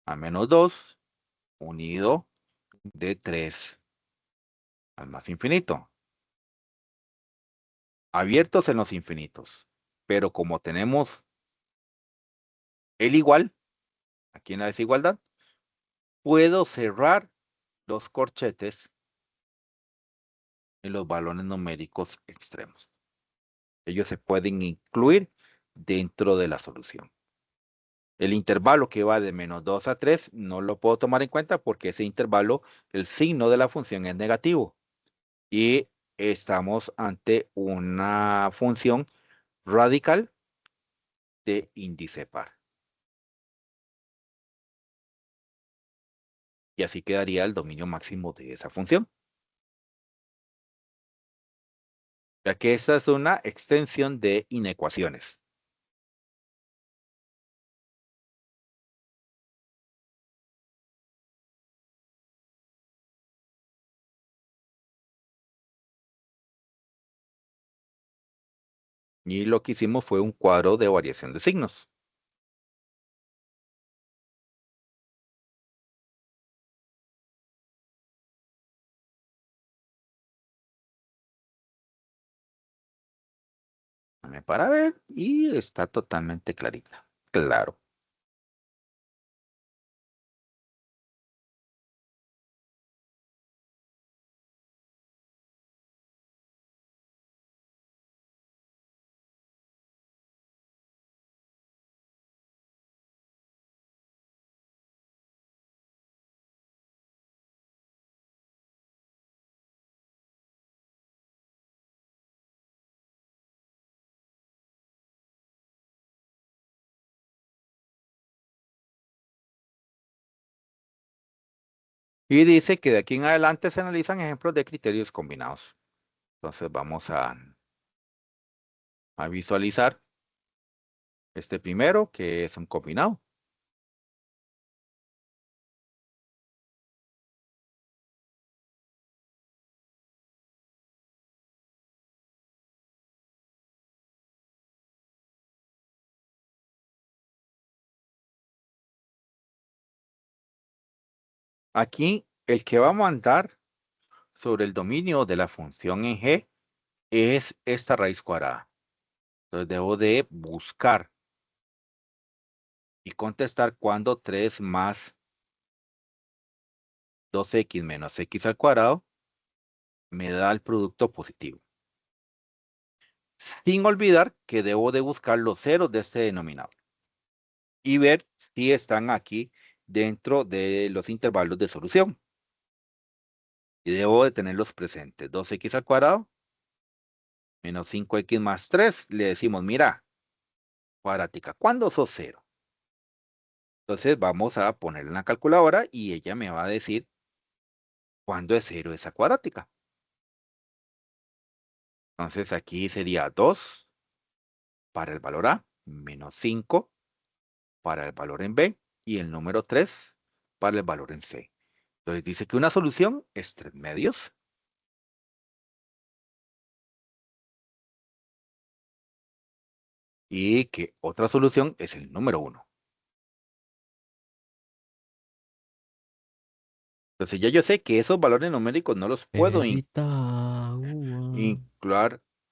a menos 2, unido de 3 al más infinito. Abiertos en los infinitos. Pero como tenemos el igual, aquí en la desigualdad, puedo cerrar los corchetes en los valores numéricos extremos. Ellos se pueden incluir dentro de la solución. El intervalo que va de menos 2 a 3 no lo puedo tomar en cuenta porque ese intervalo, el signo de la función es negativo. Y estamos ante una función radical de índice par. Y así quedaría el dominio máximo de esa función. Ya que esta es una extensión de inecuaciones. Y lo que hicimos fue un cuadro de variación de signos. Dame para ver y está totalmente clarita. Claro. Y dice que de aquí en adelante se analizan ejemplos de criterios combinados. Entonces vamos a visualizar este primero, que es un combinado. Aquí el que va a mandar sobre el dominio de la función en G es esta raíz cuadrada. Entonces debo de buscar y contestar cuando 3 más 2x menos x al cuadrado me da el producto positivo. Sin olvidar que debo de buscar los ceros de este denominador y ver si están aquí dentro de los intervalos de solución. Y debo de tenerlos presentes. 2x al cuadrado menos 5x más 3. Le decimos, mira, cuadrática, ¿cuándo sos 0? Entonces vamos a ponerla en la calculadora y ella me va a decir cuándo es 0 esa cuadrática. Entonces aquí sería 2 para el valor A, menos 5 para el valor en B y el número 3 para el valor en C. Entonces dice que una solución es 3 medios. Y que otra solución es el número 1. Entonces ya yo sé que esos valores numéricos no los puedo incluir,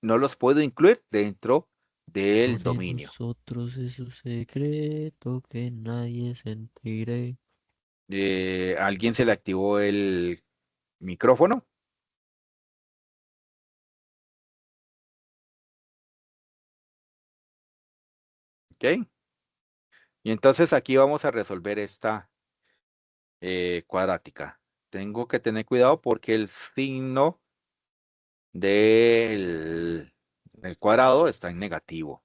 no los puedo incluir dentro del De dominio. nosotros es un secreto que nadie se entere. ¿A alguien se le activó el micrófono? ¿Ok? Y entonces aquí vamos a resolver esta cuadrática. Tengo que tener cuidado porque el signo del cuadrado está en negativo.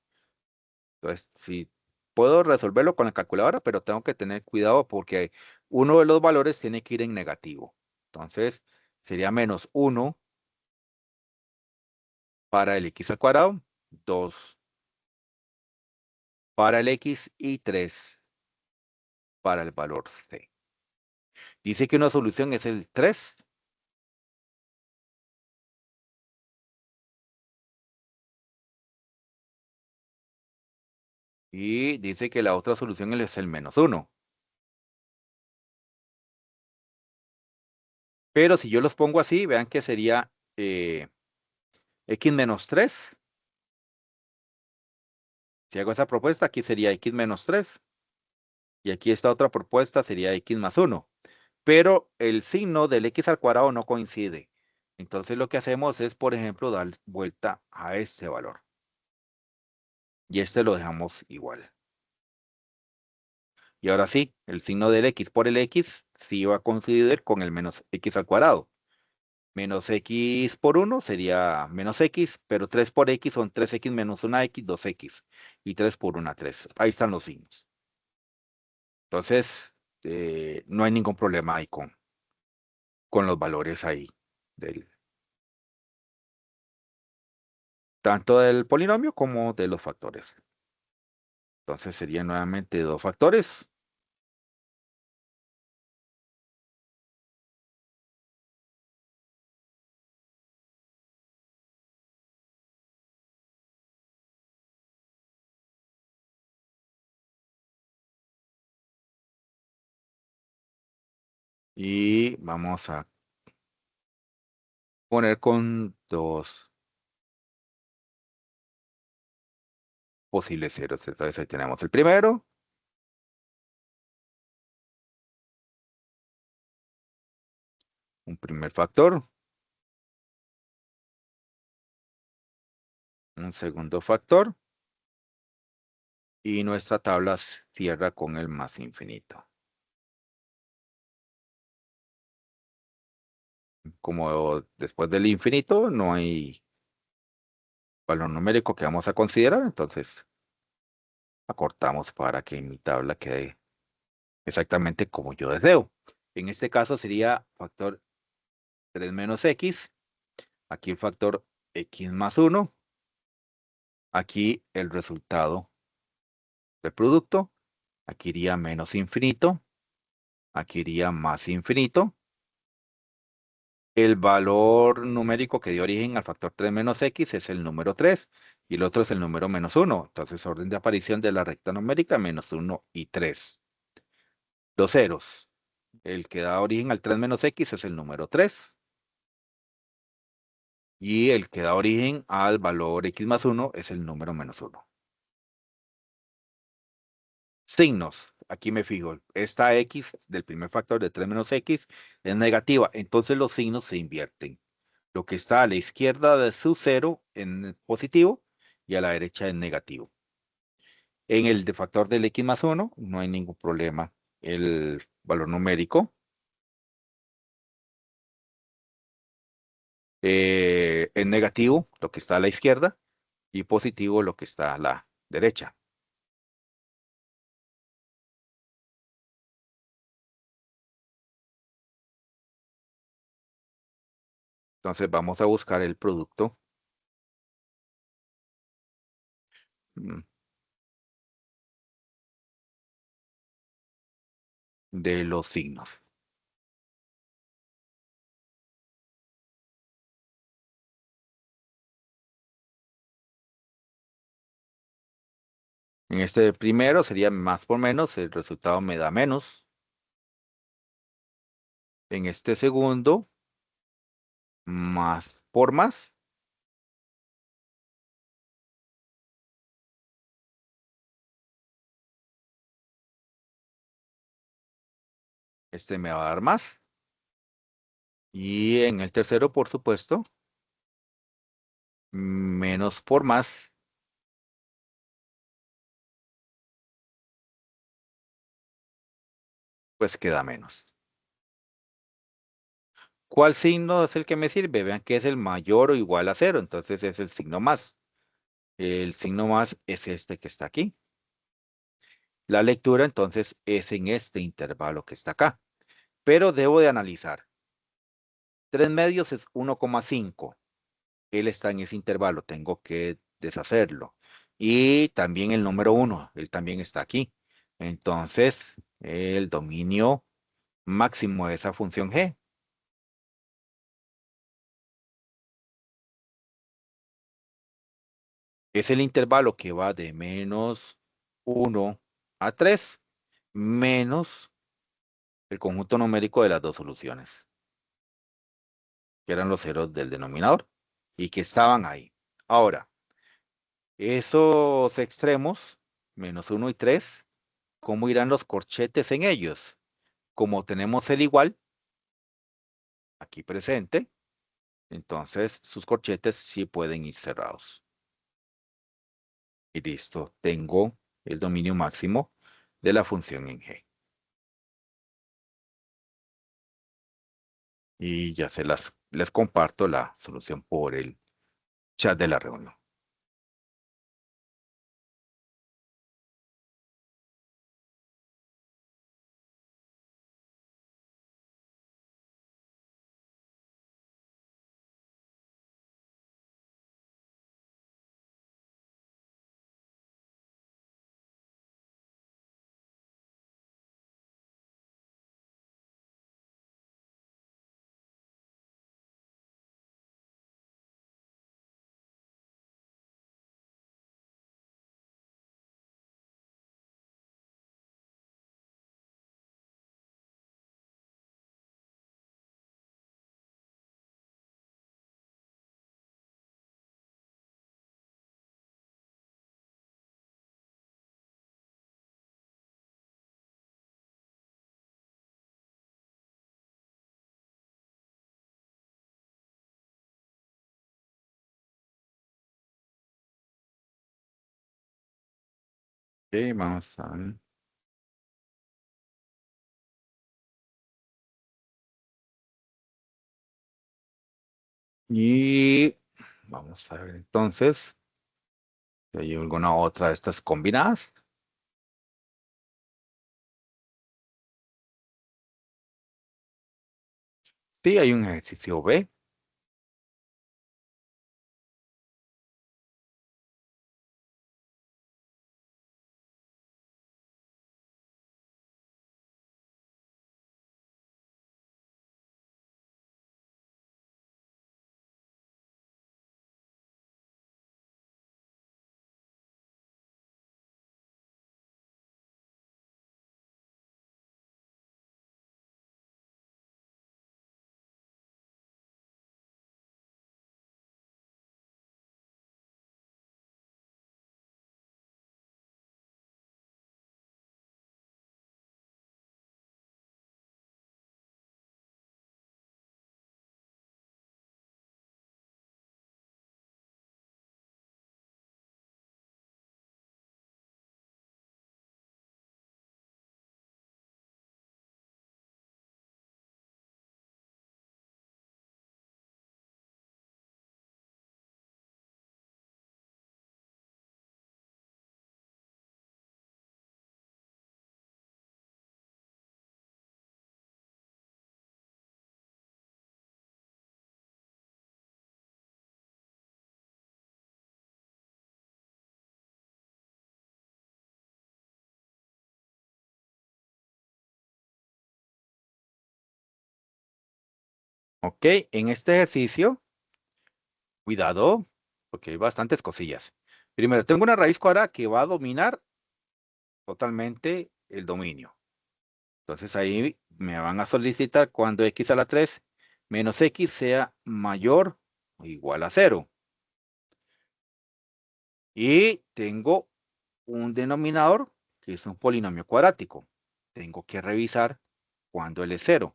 Entonces, sí, puedo resolverlo con la calculadora, pero tengo que tener cuidado porque uno de los valores tiene que ir en negativo. Entonces, sería menos 1 para el x al cuadrado, 2 para el x y 3 para el valor c. Dice que una solución es el 3. Y dice que la otra solución es el -1. Pero si yo los pongo así, vean que sería x-3. Si hago esa propuesta, aquí sería x-3. Y aquí esta otra propuesta sería x+1. Pero el signo del x² no coincide. Entonces lo que hacemos es, por ejemplo, dar vuelta a este valor. Y este lo dejamos igual. Y ahora sí, el signo del x por el x sí va a coincidir con el -x². Menos x por 1 sería menos x, pero 3 por x son 3x menos 1x, 2x. Y 3 por 1, 3. Ahí están los signos. Entonces, no hay ningún problema ahí con los valores ahí, del, tanto del polinomio como de los factores. Entonces serían nuevamente 2 factores. Y vamos a poner con 2 posibles ceros. Entonces ahí tenemos el primero, un primer factor, un segundo factor, y nuestra tabla cierra con el más infinito. Como después del infinito no hay valor numérico que vamos a considerar, entonces acortamos para que mi tabla quede exactamente como yo deseo. En este caso sería factor 3 menos x, aquí el factor x+1, aquí el resultado del producto, aquí iría menos infinito, aquí iría más infinito. El valor numérico que dio origen al factor 3 menos x es el número 3 y el otro es el número -1. Entonces, orden de aparición de la recta numérica -1 y 3. Los ceros. El que da origen al 3 menos x es el número 3 y el que da origen al valor x+1 es el número -1. Signos. Aquí me fijo. Esta x del primer factor de 3 menos x es negativa. Entonces los signos se invierten. Lo que está a la izquierda de su cero en positivo y a la derecha en negativo. En el de factor del x+1 no hay ningún problema. El valor numérico es negativo, lo que está a la izquierda, y positivo, lo que está a la derecha. Entonces vamos a buscar el producto mm, de los signos. En este primero sería más por menos, el resultado me da menos. En este segundo, más por más. Este me va a dar más. Y en el tercero, por supuesto, menos por más, pues queda menos. ¿Cuál signo es el que me sirve? Vean que es el mayor o igual a 0, entonces es el signo más. El signo más es este que está aquí. La lectura entonces es en este intervalo que está acá. Pero debo de analizar. 3 medios es 1,5. Él está en ese intervalo, tengo que deshacerlo. Y también el número 1, él también está aquí. Entonces, el dominio máximo de esa función g es el intervalo que va de 1 a 3 menos el conjunto numérico de las dos soluciones, que eran los ceros del denominador y que estaban ahí. Ahora, esos extremos, menos 1 y 3, ¿cómo irán los corchetes en ellos? Como tenemos el igual aquí presente, entonces sus corchetes sí pueden ir cerrados. Y listo, tengo el dominio máximo de la función en G. Y ya les comparto la solución por el chat de la reunión. Ok, vamos a ver. Y vamos a ver entonces si hay alguna otra de estas combinadas. Sí, hay un ejercicio B. Ok, en este ejercicio, cuidado, porque hay bastantes cosillas. Primero, tengo una raíz cuadrada que va a dominar totalmente el dominio. Entonces ahí me van a solicitar cuando x a la 3 menos x sea mayor o igual a 0. Y tengo un denominador que es un polinomio cuadrático. Tengo que revisar cuando él es 0.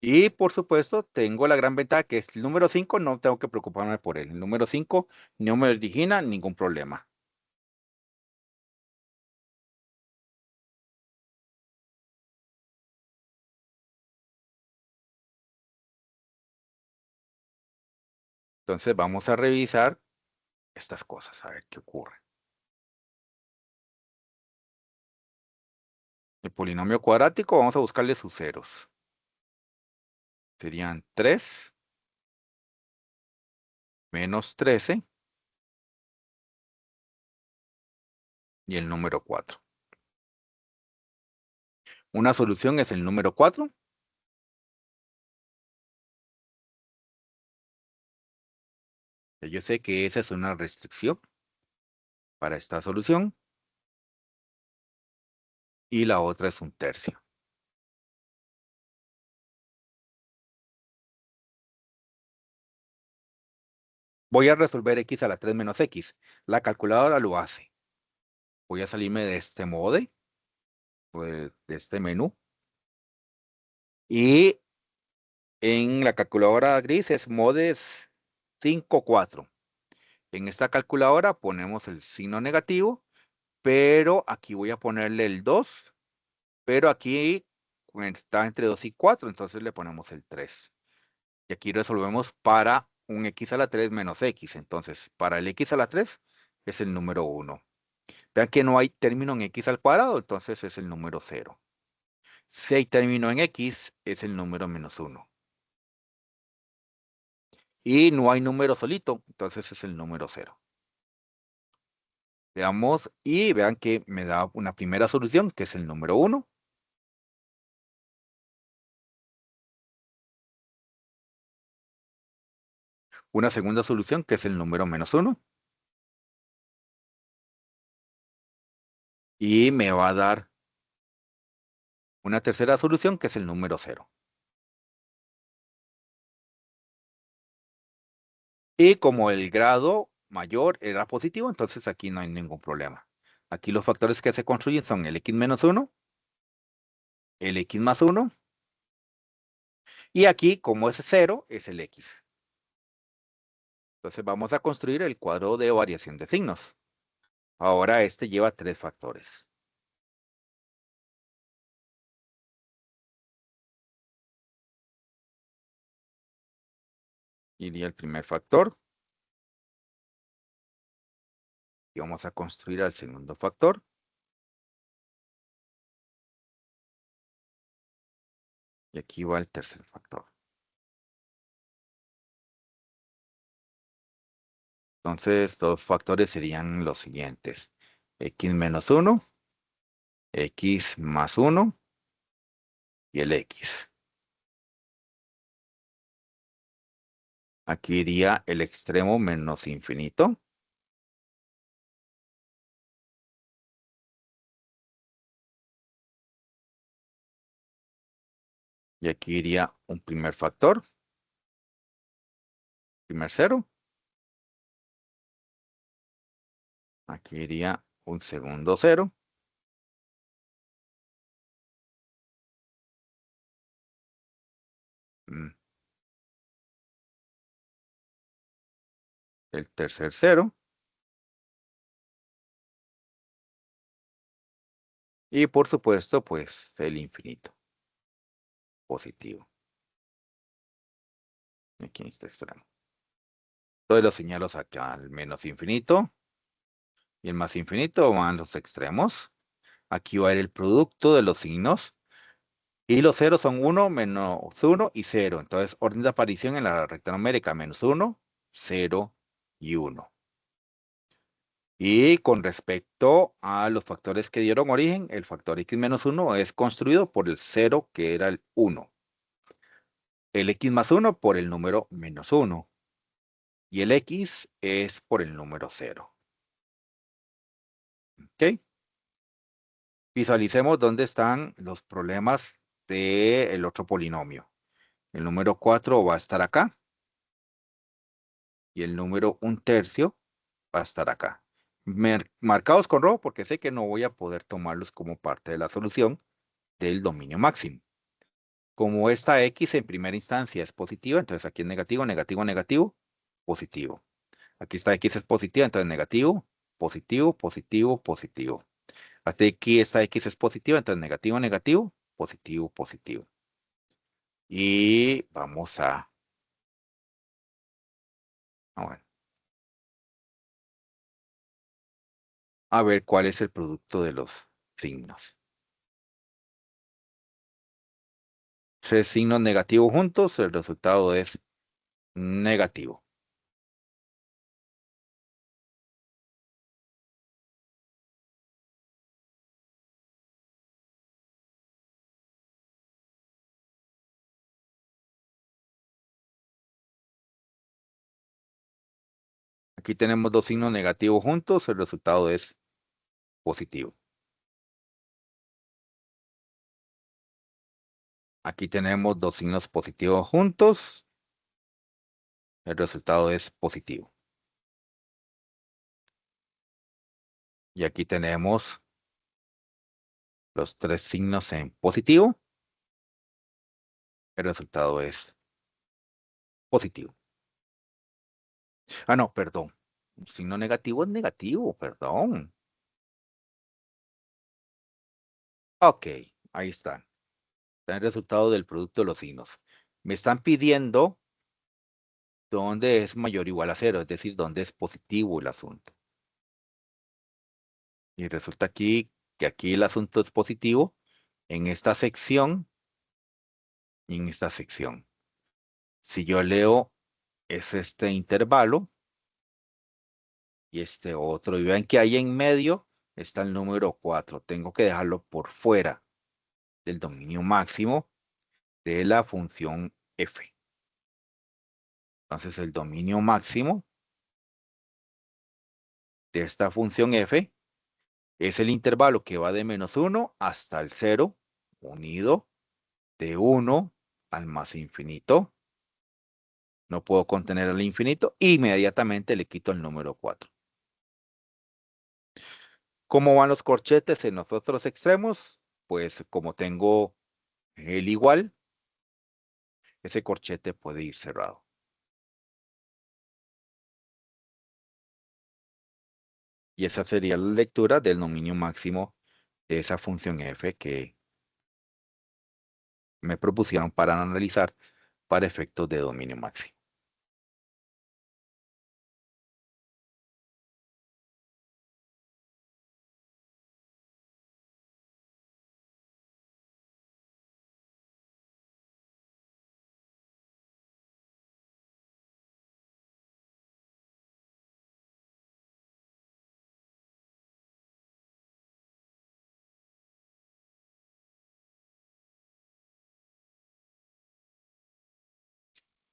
Y por supuesto, tengo la gran ventaja que es el número 5, no tengo que preocuparme por él. El número 5 no me origina ningún problema. Entonces vamos a revisar estas cosas, a ver qué ocurre. El polinomio cuadrático, vamos a buscarle sus ceros. Serían 3 menos 13 y el número 4. Una solución es el número 4 Yo sé que esa es una restricción para esta solución y la otra es 1/3. Voy a resolver x a la 3 menos x. La calculadora lo hace. Voy a salirme de este mode, de este menú. Y en la calculadora gris es modes 5, 4. En esta calculadora ponemos el signo negativo, pero aquí voy a ponerle el 2, pero aquí está entre 2 y 4, entonces le ponemos el 3. Y aquí resolvemos para un x a la 3 menos x. Entonces, para el x a la 3 es el número 1. Vean que no hay término en x al cuadrado, entonces es el número 0. Si hay término en x, es el número -1. Y no hay número solito, entonces es el número 0. Veamos y vean que me da una primera solución, que es el número 1. Una segunda solución, que es el número -1. Y me va a dar una tercera solución, que es el número 0. Y como el grado mayor era positivo, entonces aquí no hay ningún problema. Aquí los factores que se construyen son el x menos 1, el x más 1, y aquí, como es 0, es el x. Entonces vamos a construir el cuadro de variación de signos. Ahora este lleva 3 factores. Iría el primer factor. Y vamos a construir el segundo factor. Y aquí va el tercer factor. Entonces, los factores serían los siguientes. X menos 1, x más 1 y el x. Aquí iría el extremo menos infinito. Y aquí iría un primer factor. Primer 0. Aquí iría un segundo 0. El tercer 0. Y por supuesto, pues el infinito. Positivo. Aquí en este extremo. Entonces lo señalo acá al menos infinito. Y el más infinito van los extremos. Aquí va a ir el producto de los signos. Y los ceros son 1, menos 1 y 0. Entonces, orden de aparición en la recta numérica, -1, 0 y 1. Y con respecto a los factores que dieron origen, el factor x menos 1 es construido por el 0, que era el 1. El x más 1 por el número -1. Y el x es por el número 0. ¿Ok? Visualicemos dónde están los problemas del otro polinomio. El número 4 va a estar acá. Y el número 1/3 va a estar acá. Marcados con rojo porque sé que no voy a poder tomarlos como parte de la solución del dominio máximo. Como esta x en primera instancia es positiva, entonces aquí es negativo, negativo, negativo, positivo. Aquí esta x es positiva, entonces negativo, positivo, positivo, positivo. Hasta aquí esta x es positiva, entonces negativo, negativo, positivo, positivo. Y vamos bueno, a ver cuál es el producto de los signos. 3 signos negativos juntos, el resultado es negativo. Aquí tenemos dos signos negativos juntos, el resultado es positivo. Aquí tenemos dos signos positivos juntos, el resultado es positivo. Y aquí tenemos los tres signos en positivo, el resultado es positivo. Ah, no, perdón. Un signo negativo es negativo, perdón. Ok, ahí está. Está el resultado del producto de los signos. Me están pidiendo dónde es mayor o igual a cero, es decir, dónde es positivo el asunto. Y resulta aquí que aquí el asunto es positivo en esta sección y en esta sección. Si yo leo es este intervalo y este otro, y vean que ahí en medio está el número 4. Tengo que dejarlo por fuera del dominio máximo de la función f. Entonces el dominio máximo de esta función f es el intervalo que va de -1 hasta el 0, unido de 1 al más infinito. No puedo contener al infinito. Inmediatamente le quito el número 4. ¿Cómo van los corchetes en los otros extremos? Pues como tengo el igual, ese corchete puede ir cerrado. Y esa sería la lectura del dominio máximo de esa función f que me propusieron para analizar para efectos de dominio máximo.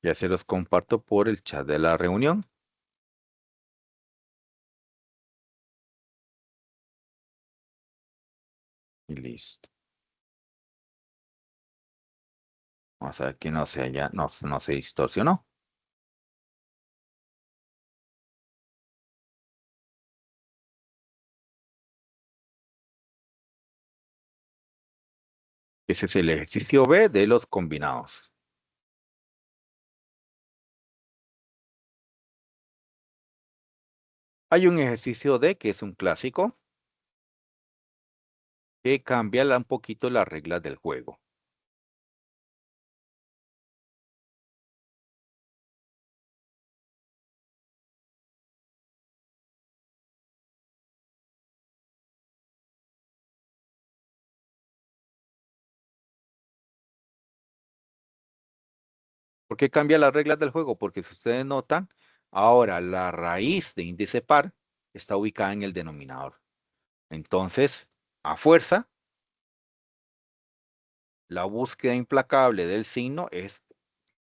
Ya se los comparto por el chat de la reunión. Y listo. Vamos a ver que no se distorsionó. Ese es el ejercicio B de los combinados. Hay un ejercicio D que es un clásico que cambia un poquito las reglas del juego. ¿Por qué cambia las reglas del juego? Porque si ustedes notan, ahora la raíz de índice par está ubicada en el denominador. Entonces, a fuerza, la búsqueda implacable del signo es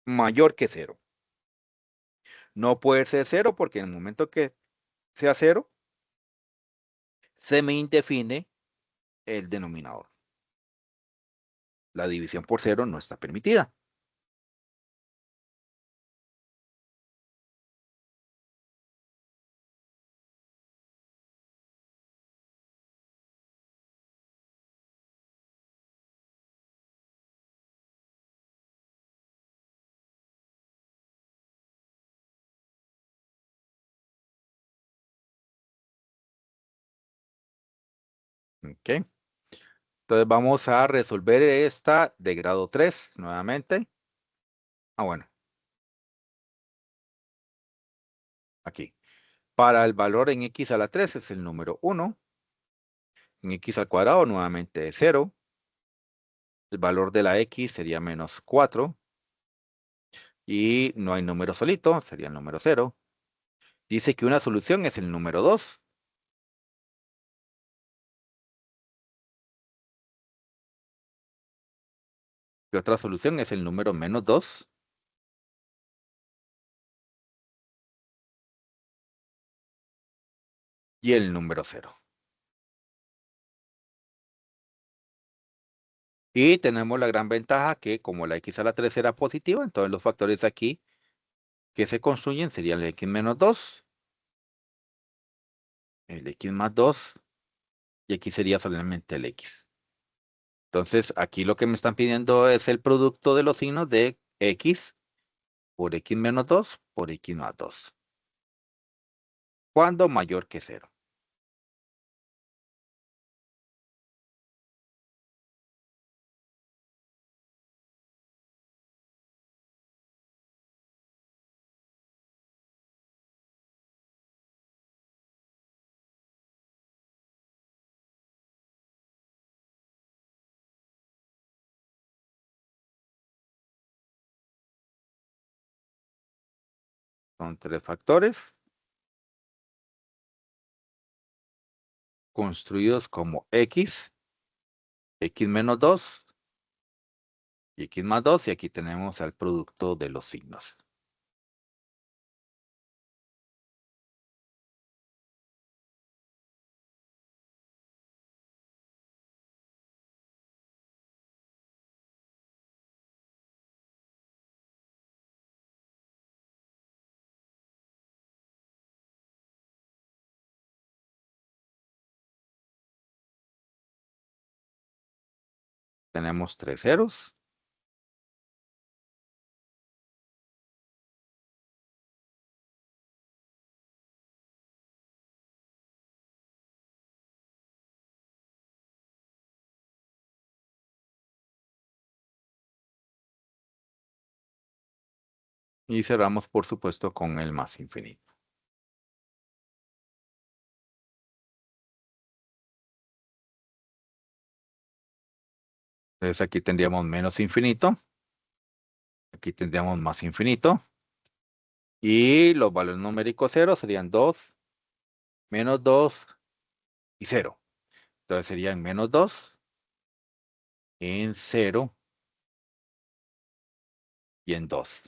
mayor que 0. No puede ser 0 porque en el momento que sea 0, se me indefine el denominador. La división por 0 no está permitida. ¿Ok? Entonces vamos a resolver esta de grado 3 nuevamente. Ah, bueno. Aquí. Para el valor en x a la 3 es el número 1. En x al cuadrado nuevamente es 0. El valor de la x sería -4. Y no hay número solito, sería el número 0. Dice que una solución es el número 2. Y otra solución es el número -2. y el número 0. Y tenemos la gran ventaja que como la x a la 3 era positiva, entonces los factores aquí que se construyen serían el x menos 2, el x más 2, y aquí sería solamente el x. Entonces, aquí lo que me están pidiendo es el producto de los signos de x por x menos 2 por x más 2. ¿Cuándo mayor que 0? Son 3 factores construidos como x menos 2 y x más 2, y aquí tenemos el producto de los signos. Tenemos 3 ceros. Y cerramos, por supuesto, con el más infinito. Entonces aquí tendríamos menos infinito. Aquí tendríamos más infinito. Y los valores numéricos 0 serían 2, menos 2 y 0. Entonces serían menos 2 en 0 y en 2.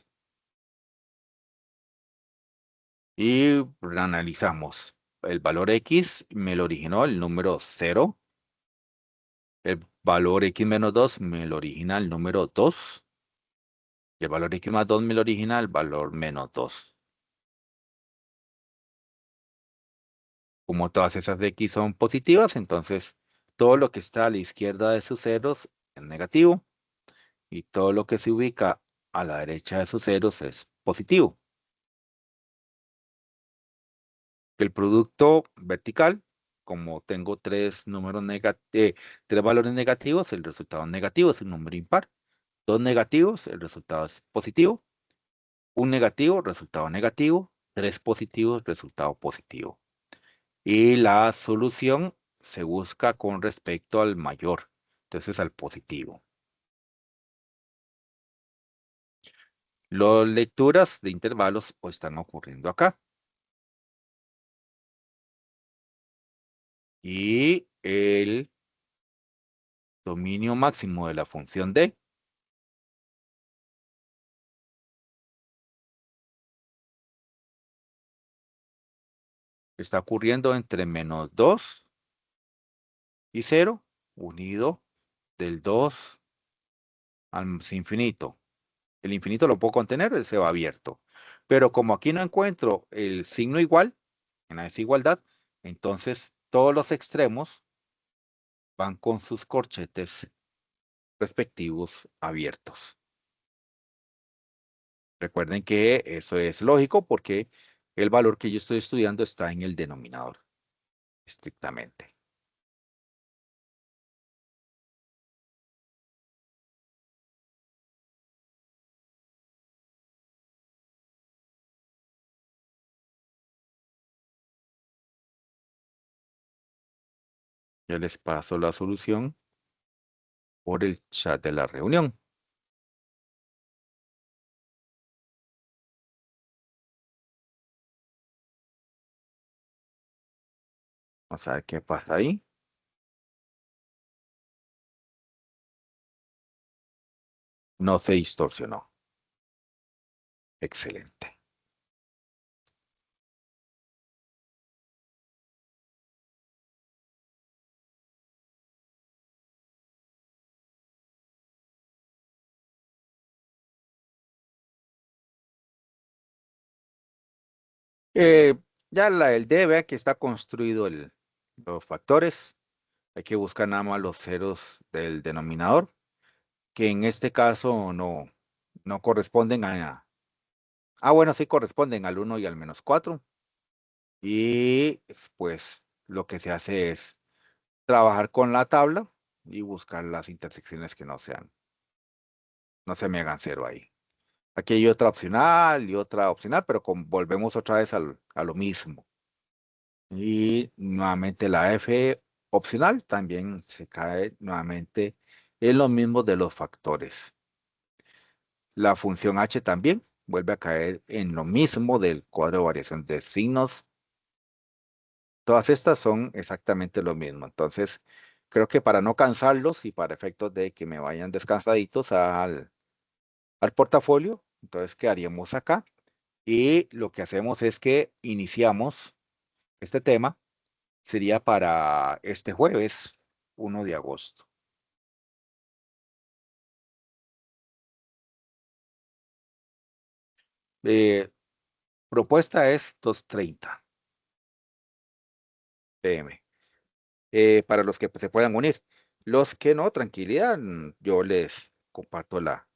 Y analizamos. El valor x me lo originó el número 0. El valor x menos 2 me lo origina el número 2. Y el valor x más 2 me lo origina el valor menos 2. Como todas esas de x son positivas, entonces todo lo que está a la izquierda de sus ceros es negativo. Y todo lo que se ubica a la derecha de sus ceros es positivo. El producto vertical, como tengo tres valores negativos, el resultado negativo es un número impar. Dos negativos, el resultado es positivo. Un negativo, resultado negativo. Tres positivos, resultado positivo. Y la solución se busca con respecto al mayor, entonces al positivo. Las lecturas de intervalos están ocurriendo acá. Y el dominio máximo de la función d está ocurriendo entre menos 2 y 0, unido del 2 al infinito. El infinito lo puedo contener, se va abierto. Pero como aquí no encuentro el signo igual en la desigualdad, entonces todos los extremos van con sus corchetes respectivos abiertos. Recuerden que eso es lógico porque el valor que yo estoy estudiando está en el denominador, estrictamente. Ya les paso la solución por el chat de la reunión. Vamos a ver qué pasa ahí. No se distorsionó. Excelente. Eh, ya el D, vea que está construido los factores. Hay que buscar nada más los ceros del denominador, que en este caso no corresponden bueno, sí corresponden al 1 y al -4. Y pues lo que se hace es trabajar con la tabla y buscar las intersecciones que no se me hagan cero ahí. Aquí hay otra opcional y otra opcional, pero volvemos otra vez a lo mismo. Y nuevamente la F opcional también se cae nuevamente en lo mismo de los factores. La función H también vuelve a caer en lo mismo del cuadro de variación de signos. Todas estas son exactamente lo mismo. Entonces, creo que para no cansarlos y para efectos de que me vayan descansaditos al portafolio, entonces quedaríamos acá. Y lo que hacemos es que iniciamos este tema, sería para este jueves 1 de agosto. Propuesta es 2:30 p.m. Para los que se puedan unir. Los que no, tranquilidad, yo les comparto la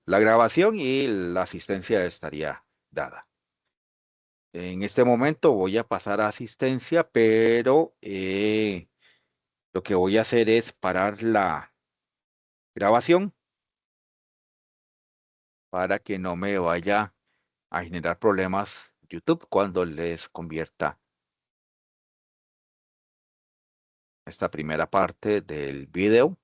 grabación y la asistencia estaría dada. En este momento voy a pasar a asistencia, pero lo que voy a hacer es parar la grabación para que no me vaya a generar problemas YouTube cuando les convierta esta primera parte del video